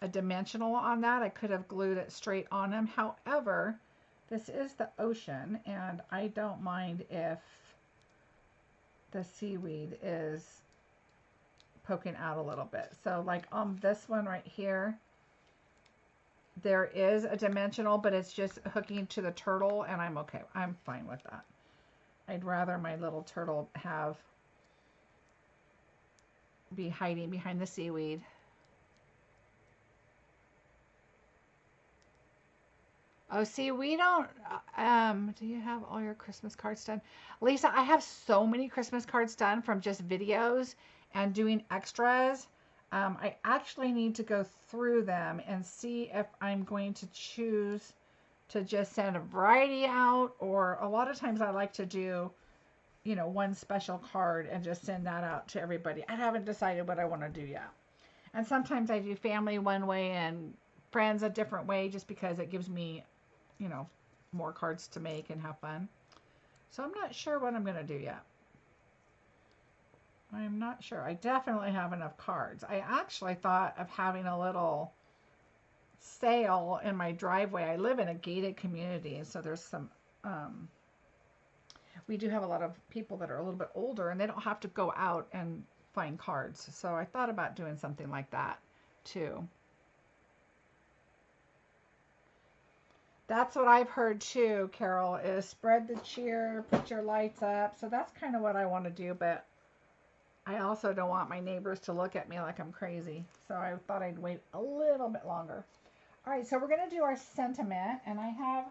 dimensional on that. I could have glued it straight on him. However, this is the ocean, and I don't mind if the seaweed is poking out a little bit. So like on this one right here, there is a dimensional, but it's just hooking to the turtle, and I'm okay. I'm fine with that. I'd rather my little turtle be hiding behind the seaweed. Oh, see, we don't, do you have all your Christmas cards done? Lisa, I have so many Christmas cards done from just videos and doing extras. I actually need to go through them and see if I'm going to choose to just send a variety out, or a lot of times I like to do, you know, one special card and just send that out to everybody. I haven't decided what I want to do yet. And sometimes I do family one way and friends a different way, just because it gives me, you know, more cards to make and have fun. So I'm not sure what I'm going to do yet. I'm not sure. I definitely have enough cards. I actually thought of having a little sale in my driveway. I live in a gated community, and so there's some, we do have a lot of people that are a little bit older, and they don't have to go out and find cards. So I thought about doing something like that too. That's what I've heard too, Carol, is spread the cheer, put your lights up. So that's kind of what I want to do, but I also don't want my neighbors to look at me like I'm crazy. So I thought I'd wait a little bit longer. All right, so we're going to do our sentiment, and I have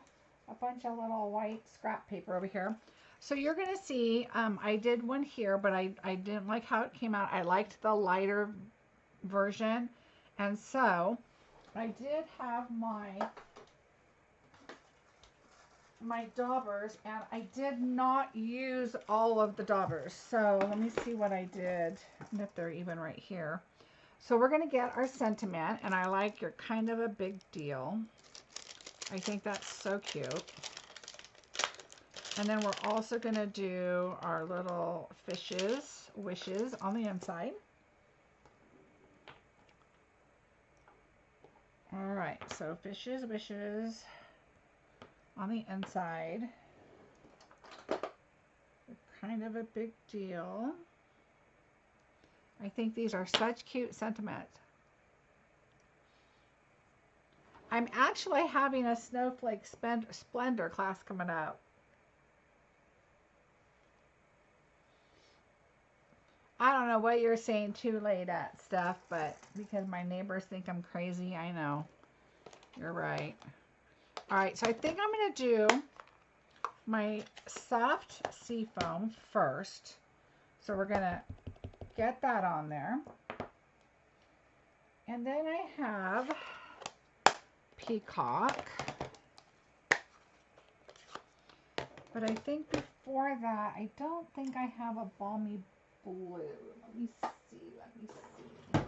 a bunch of little white scrap paper over here. So you're going to see, I did one here, but I didn't like how it came out. I liked the lighter version. And so I did have my daubers, and I did not use all of the daubers. So let me see what I did, and if they're even right here. So we're going to get our sentiment, and I like your kind of a big deal. I think that's so cute. And then we're also going to do our little wishes on the inside. All right, so wishes on the inside. Kind of a big deal. I think these are such cute sentiments. I'm actually having a Snowflake Splendor class coming up. I don't know what you're saying too late at stuff, but because my neighbors think I'm crazy, I know. You're right. All right, so I think I'm going to do my soft sea foam first. So we're going to get that on there. And then I have Peacock. But I think before that, I don't think I have a balmy blue. Let me see.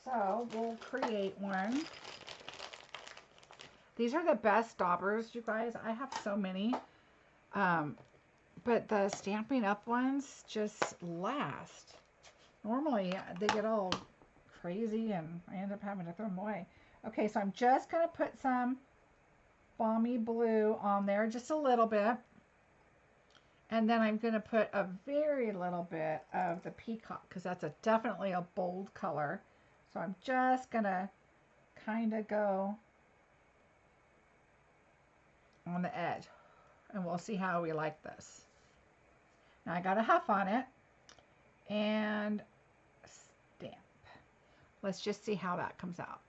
So we'll create one. These are the best daubers, you guys. I have so many. But the Stampin' Up ones just last. Normally they get all crazy and I end up having to throw them away. Okay, so I'm just going to put some balmy blue on there, just a little bit. And then I'm going to put a very little bit of the Peacock because that's definitely a bold color. So I'm just going to kind of go on the edge and we'll see how we like this. Now I got a huff on it and stamp. Let's just see how that comes out.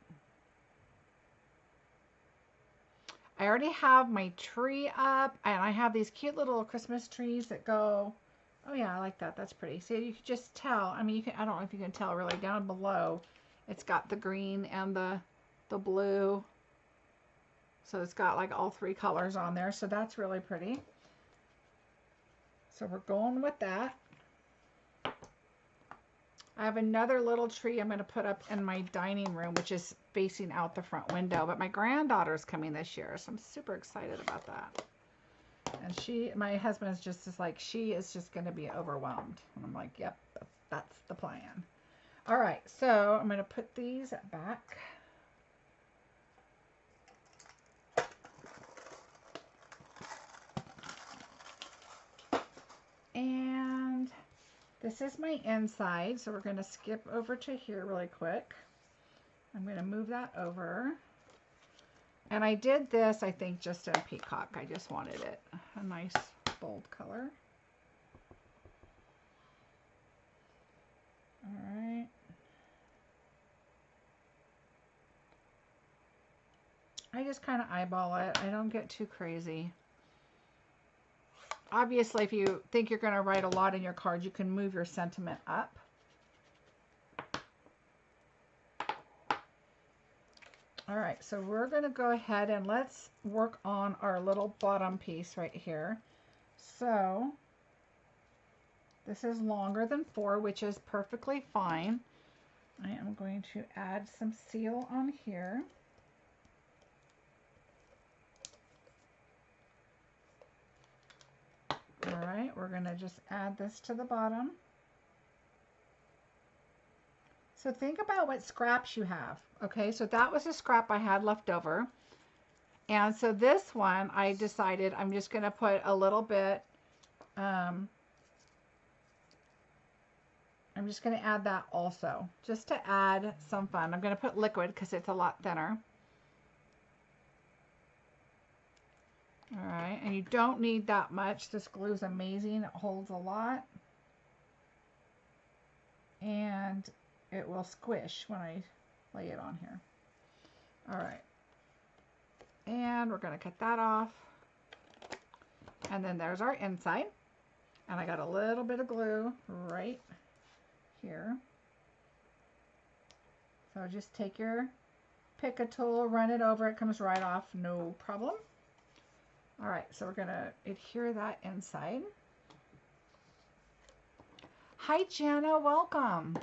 I already have my tree up and I have these cute little Christmas trees that go, oh yeah, I like that. That's pretty. See, you can just tell. I mean, you can, I don't know if you can tell really down below. It's got the green and the blue. So it's got like all three colors on there. So that's really pretty. So we're going with that. I have another little tree I'm going to put up in my dining room, which is facing out the front window. But my granddaughter's coming this year, so I'm super excited about that. And my husband's just like, she is just going to be overwhelmed. And I'm like, yep, that's the plan. All right, so I'm going to put these back. And this is my inside, so we're going to skip over to here really quick. I'm going to move that over. And I did this, I think, just in Peacock. I just wanted it a nice bold color. All right. I just kind of eyeball it. I don't get too crazy. Obviously, if you think you're going to write a lot in your card, you can move your sentiment up. All right, so we're going to go ahead and let's work on our little bottom piece right here. So this is longer than 4, which is perfectly fine. I am going to add some seal on here. All right, we're going to just add this to the bottom. So think about what scraps you have. Okay, so that was a scrap I had left over. And so this one, I decided I'm just going to put a little bit, I'm just going to add that also, just to add some fun. I'm going to put liquid because it's a lot thinner. All right, and you don't need that much. This glue is amazing. It holds a lot. And it will squish when I lay it on here. All right. And we're going to cut that off. And then there's our inside. And I got a little bit of glue right here. So just pick a tool, run it over. It comes right off, no problem. All right, so we're going to adhere that inside. Hi, Jana, welcome.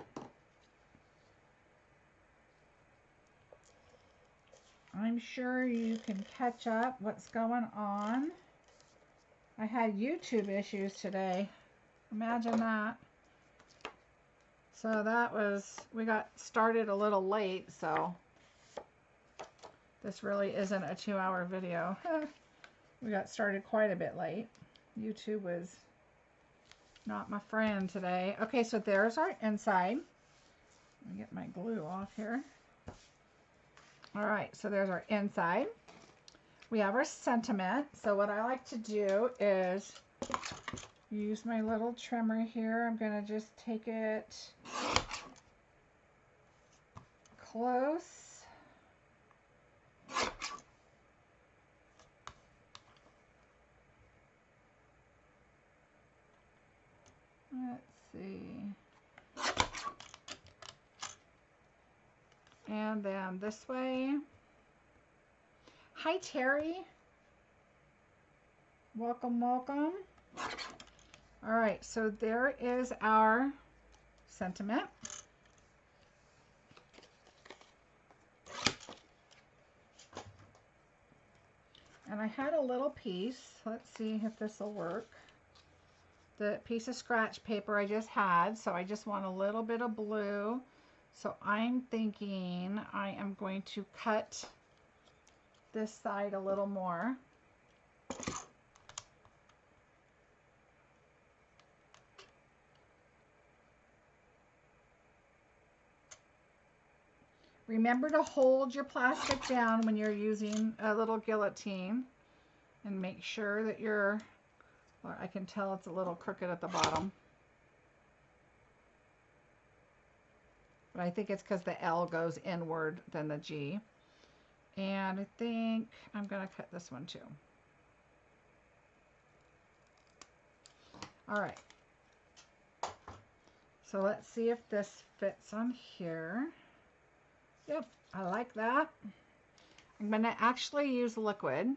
I'm sure you can catch up what's going on. I had YouTube issues today. Imagine that. So we got started a little late, so this really isn't a 2-hour video. We got started quite a bit late. YouTube was not my friend today. Okay, so there's our inside. Let me get my glue off here. All right, so there's our inside. We have our sentiment. So what I like to do is use my little trimmer here. I'm going to just take it close. Let's see. And then this way. Hi, Terry. Welcome, welcome. All right, so there is our sentiment. And I had a little piece. Let's see if this will work. The piece of scratch paper I just had, so I just want a little bit of blue. So I'm thinking I am going to cut this side a little more. Remember to hold your plastic down when you're using a little guillotine, and make sure that you're, well, I can tell it's a little crooked at the bottom. But I think it's because the L goes inward than the G. And I think I'm going to cut this one too. All right. So let's see if this fits on here. Yep, I like that. I'm going to actually use liquid.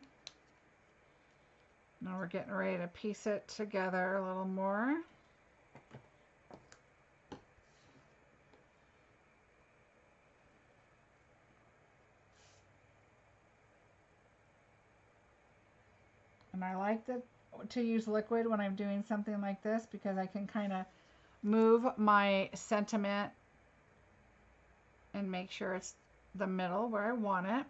Now we're getting ready to piece it together a little more. And I like to use liquid when I'm doing something like this because I can kind of move my sentiment and make sure it's the middle where I want it.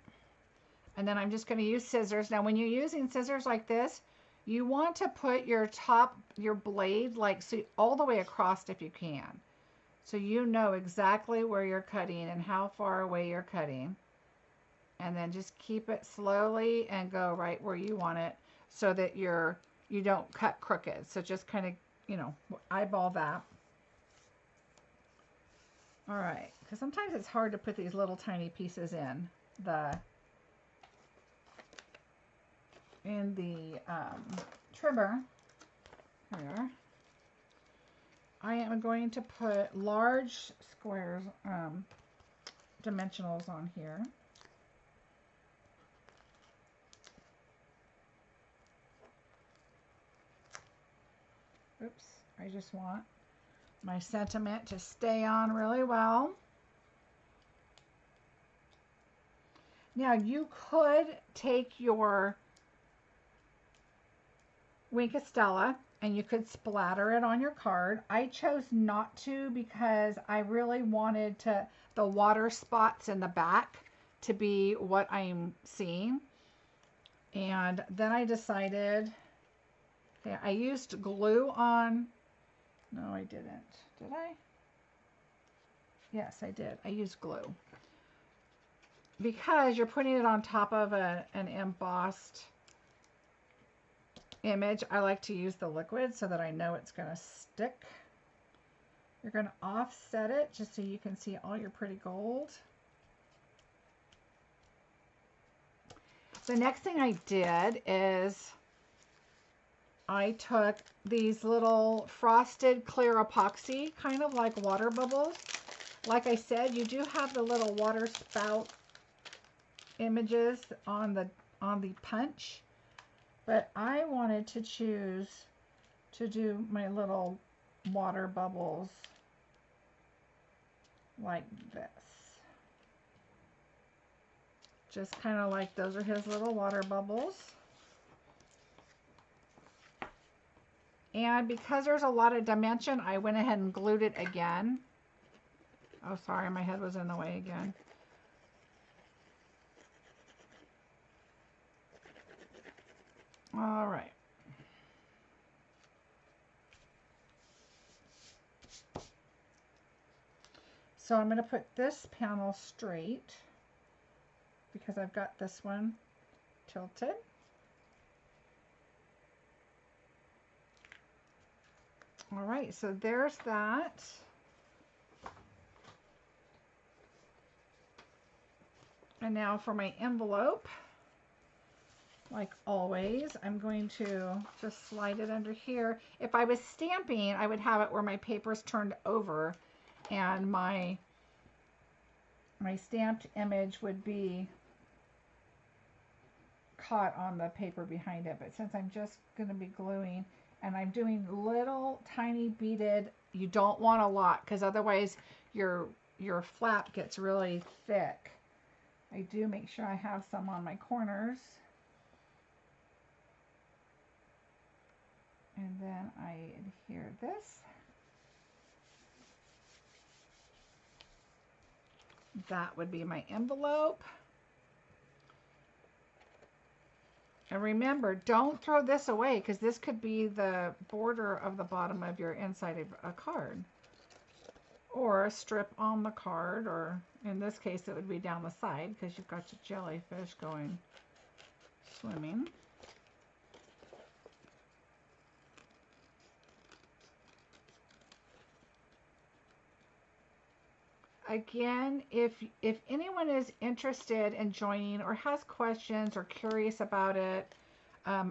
And then I'm just going to use scissors. Now when you're using scissors like this, you want to put your blade like so all the way across if you can. So you know exactly where you're cutting and how far away you're cutting. And then just keep it slowly and go right where you want it so that you don't cut crooked. So just kind of, you know, eyeball that. All right, because sometimes it's hard to put these little tiny pieces in the trimmer. Here we are. I am going to put large squares, dimensionals on here. Oops, I just want my sentiment to stay on really well. Now you could take your Wink of Stella and you could splatter it on your card. I chose not to because I really wanted the water spots in the back to be what I'm seeing. And then I decided, okay, I used glue on. No, I didn't. Did I? Yes, I did. I used glue. Because you're putting it on top of an embossed image, I like to use the liquid so that I know it's going to stick. You're going to offset it just so you can see all your pretty gold. The next thing I did is I took these little frosted clear epoxy, kind of like water bubbles. Like I said, you do have the little water spout images on the punch, but I wanted to choose to do my little water bubbles like this. Just kind of like those are his little water bubbles. And because there's a lot of dimension, I went ahead and glued it again. Oh, sorry, my head was in the way again. All right. So I'm going to put this panel straight because I've got this one tilted. All right, so there's that. And now for my envelope, like always, I'm going to just slide it under here. If I was stamping, I would have it where my paper's turned over and my my stamped image would be caught on the paper behind it. But since I'm just going to be gluing and I'm doing little tiny beaded, you don't want a lot because otherwise your flap gets really thick. I do make sure I have some on my corners. And then I adhere this. That would be my envelope. And remember, don't throw this away because this could be the border of the bottom of your inside of a card. Or a strip on the card, or in this case it would be down the side because you've got your jellyfish going swimming. Again, if anyone is interested in joining or has questions or curious about it,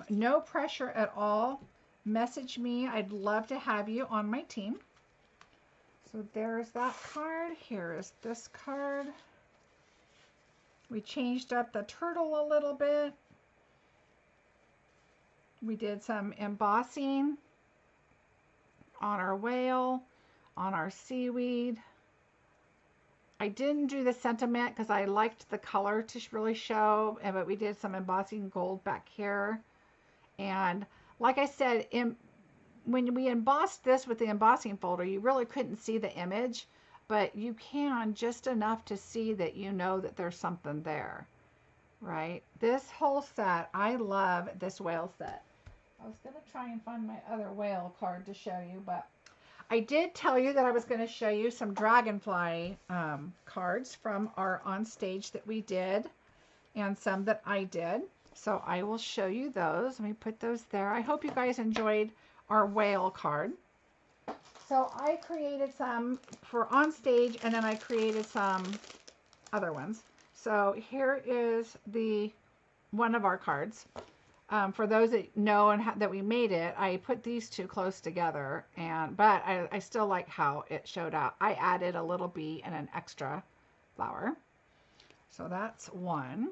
no pressure at all. Message me. I'd love to have you on my team. So there's that card. Here is this card. We changed up the turtle a little bit. We did some embossing on our whale, on our seaweed. I didn't do the sentiment because I liked the color to really show, but we did some embossing gold back here. And like I said, when we embossed this with the embossing folder, you really couldn't see the image, but you can just enough to see that you know that there's something there, right? This whole set, I love this whale set. I was going to try and find my other whale card to show you, but I did tell you that I was going to show you some dragonfly cards from our on stage that we did and some that I did. So I will show you those. Let me put those there. I hope you guys enjoyed our whale card. So I created some for on stage and then I created some other ones. So here is one of our cards. For those that know and that we made it, I put these two close together, but I still like how it showed out. I added a little bee and an extra flower. So that's one.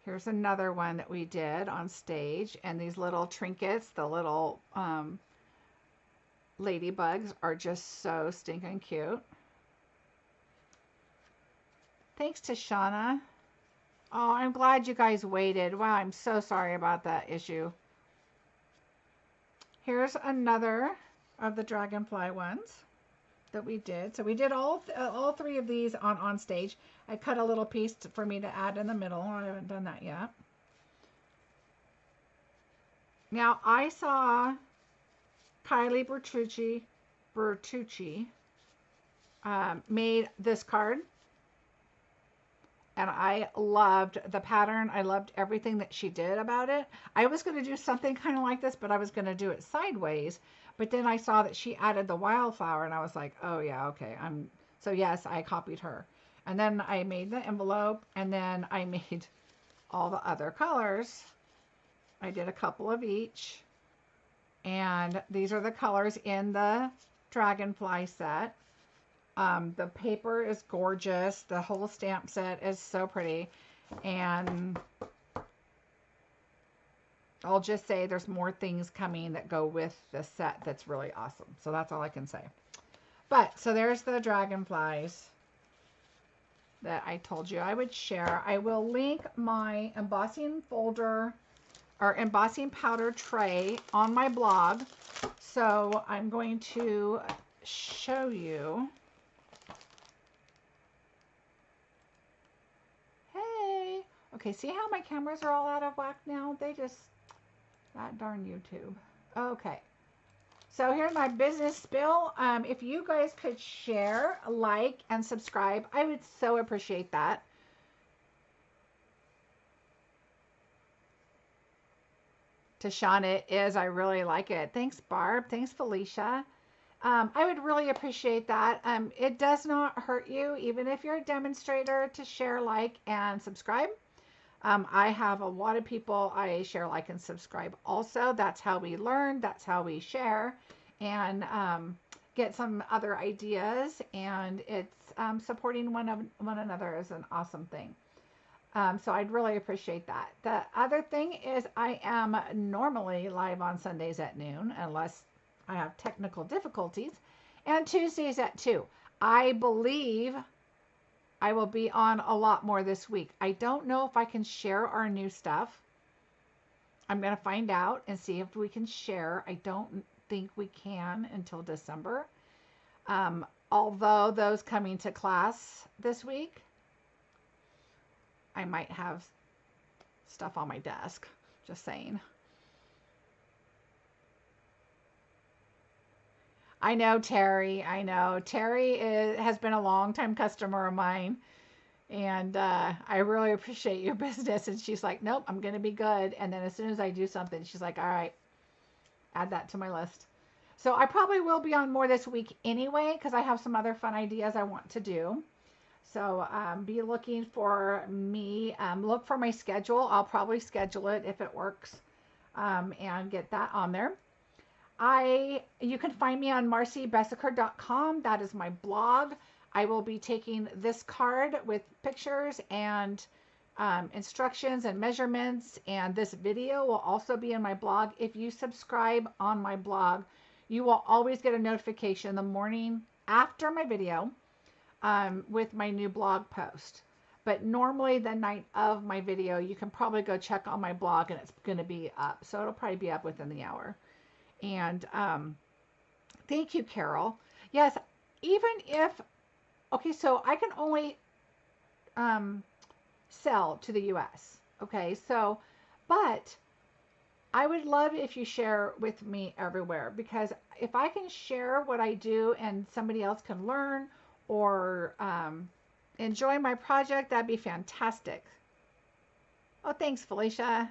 Here's another one that we did on stage, and these little trinkets, the little ladybugs are just so stinking cute. Thanks to Shauna. Oh, I'm glad you guys waited. Wow, I'm so sorry about that issue. Here's another of the dragonfly ones that we did. So we did all three of these on stage. I cut a little piece for me to add in the middle. I haven't done that yet. Now, I saw Kylie Bertucci made this card. And I loved the pattern. I loved everything that she did about it. I was going to do something kind of like this, but I was going to do it sideways. But then I saw that she added the wildflower, and I was like, oh yeah, okay. So yes, I copied her. And then I made the envelope, and then I made all the other colors. I did a couple of each. And these are the colors in the dragonfly set. The paper is gorgeous. The whole stamp set is so pretty. And I'll just say there's more things coming that go with the set that's really awesome. So that's all I can say. But, so there's the dragonflies that I told you I would share. I will link my embossing folder or embossing powder tray on my blog. So I'm going to show you. Okay, see how my cameras are all out of whack now? That darn YouTube. Okay, so here's my business spill. If you guys could share, like, and subscribe, I would so appreciate that. To Sean, it is. I really like it. Thanks, Barb. Thanks, Felicia. I would really appreciate that. It does not hurt you, even if you're a demonstrator, to share, like, and subscribe. I have a lot of people I share, like, and subscribe also. That's how we learn. That's how we share and get some other ideas, and it's supporting one another is an awesome thing. So I'd really appreciate that. The other thing is I am normally live on Sundays at noon, unless I have technical difficulties, and Tuesdays at 2. I believe I will be on a lot more this week. I don't know if I can share our new stuff. I'm going to find out and see if we can share. I don't think we can until December. Although those coming to class this week, I might have stuff on my desk. Just saying. I know Terry. I know Terry has been a long-time customer of mine. And I really appreciate your business. And she's like, nope, I'm going to be good. And then as soon as I do something, she's like, all right, add that to my list. So I probably will be on more this week anyway, because I have some other fun ideas I want to do. So be looking for me. Look for my schedule. I'll probably schedule it if it works, and get that on there. You can find me on marciebesecker.com. That is my blog. I will be taking this card with pictures and instructions and measurements, and this video will also be in my blog. If you subscribe on my blog, you will always get a notification the morning after my video with my new blog post. But normally the night of my video, you can probably go check on my blog and it's going to be up. So it'll probably be up within the hour. And thank you, Carol. Yes, even if, okay, so I can only sell to the US. Okay, so, but I would love if you share with me everywhere, because if I can share what I do and somebody else can learn or enjoy my project, that'd be fantastic. Oh, thanks, Felicia.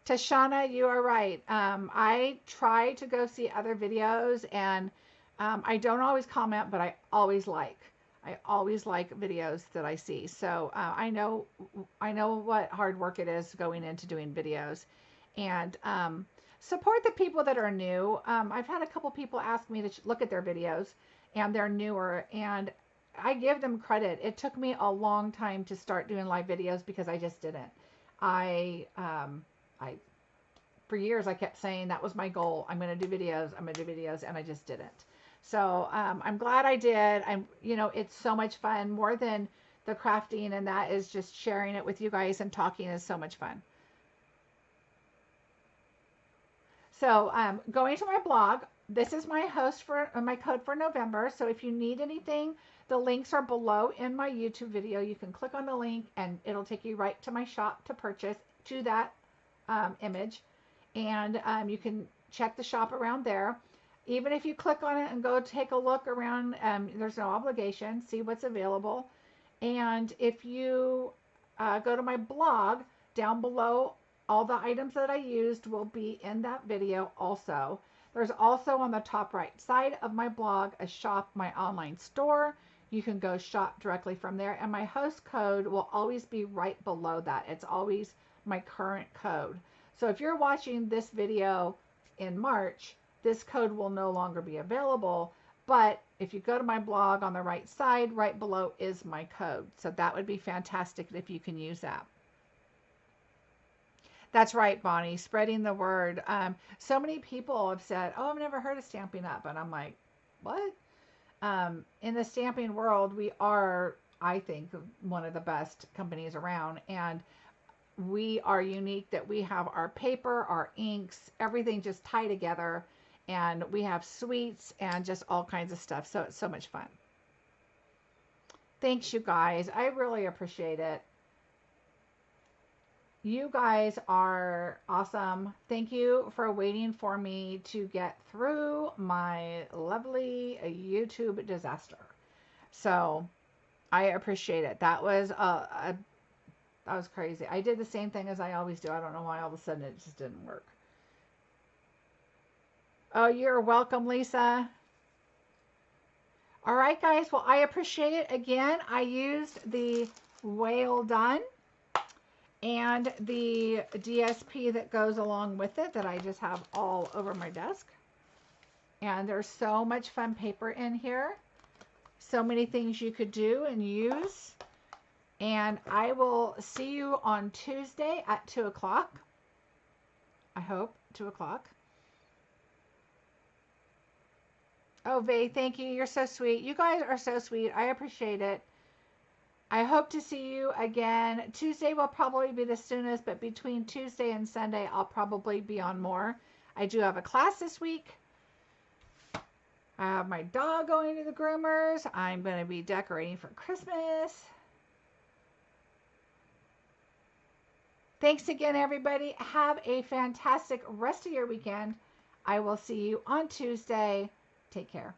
Tashana, you are right. I try to go see other videos, and I don't always comment, but I always like videos that I see. So I know what hard work it is going into doing videos, and support the people that are new. I've had a couple people ask me to look at their videos, and they're newer, and I give them credit. It took me a long time to start doing live videos because I just didn't. For years I kept saying that was my goal. I'm going to do videos. And I just didn't. So I'm glad I did. It's so much fun, more than the crafting, and that is just sharing it with you guys and talking is so much fun. So going to my blog, this is my my code for November. So if you need anything, the links are below in my YouTube video. You can click on the link and it'll take you right to my shop to purchase to that image. And you can check the shop around there. Even if you click on it and go take a look around, there's no obligation. See what's available. And if you go to my blog, down below, all the items that I used will be in that video also. There's also on the top right side of my blog a shop, my online store. You can go shop directly from there. And my host code will always be right below that. It's always my current code. So if you're watching this video in March, this code will no longer be available. But if you go to my blog on the right side, right below is my code. So that would be fantastic if you can use that. That's right, Bonnie, spreading the word. So many people have said, oh, I've never heard of Stampin' Up. And I'm like, what? In the stamping world, we are, I think, one of the best companies around. And we are unique that we have our paper, our inks, everything just tie together. And we have sweets and just all kinds of stuff. So it's so much fun. Thanks, you guys. I really appreciate it. You guys are awesome. Thank you for waiting for me to get through my lovely YouTube disaster. So I appreciate it. That was crazy. I did the same thing as I always do. I don't know why all of a sudden it just didn't work. Oh, you're welcome, Lisa. All right, guys. Well, I appreciate it. Again, I used the Whale Done and the DSP that goes along with it that I just have all over my desk. And there's so much fun paper in here. So many things you could do and use. And I will see you on Tuesday at 2 o'clock. I hope, 2 o'clock. Oh, Vay, thank you. You're so sweet. You guys are so sweet. I appreciate it. I hope to see you again. Tuesday will probably be the soonest, but between Tuesday and Sunday, I'll probably be on more. I do have a class this week. I have my dog going to the groomers. I'm going to be decorating for Christmas. Thanks again, everybody. Have a fantastic rest of your weekend. I will see you on Tuesday. Take care.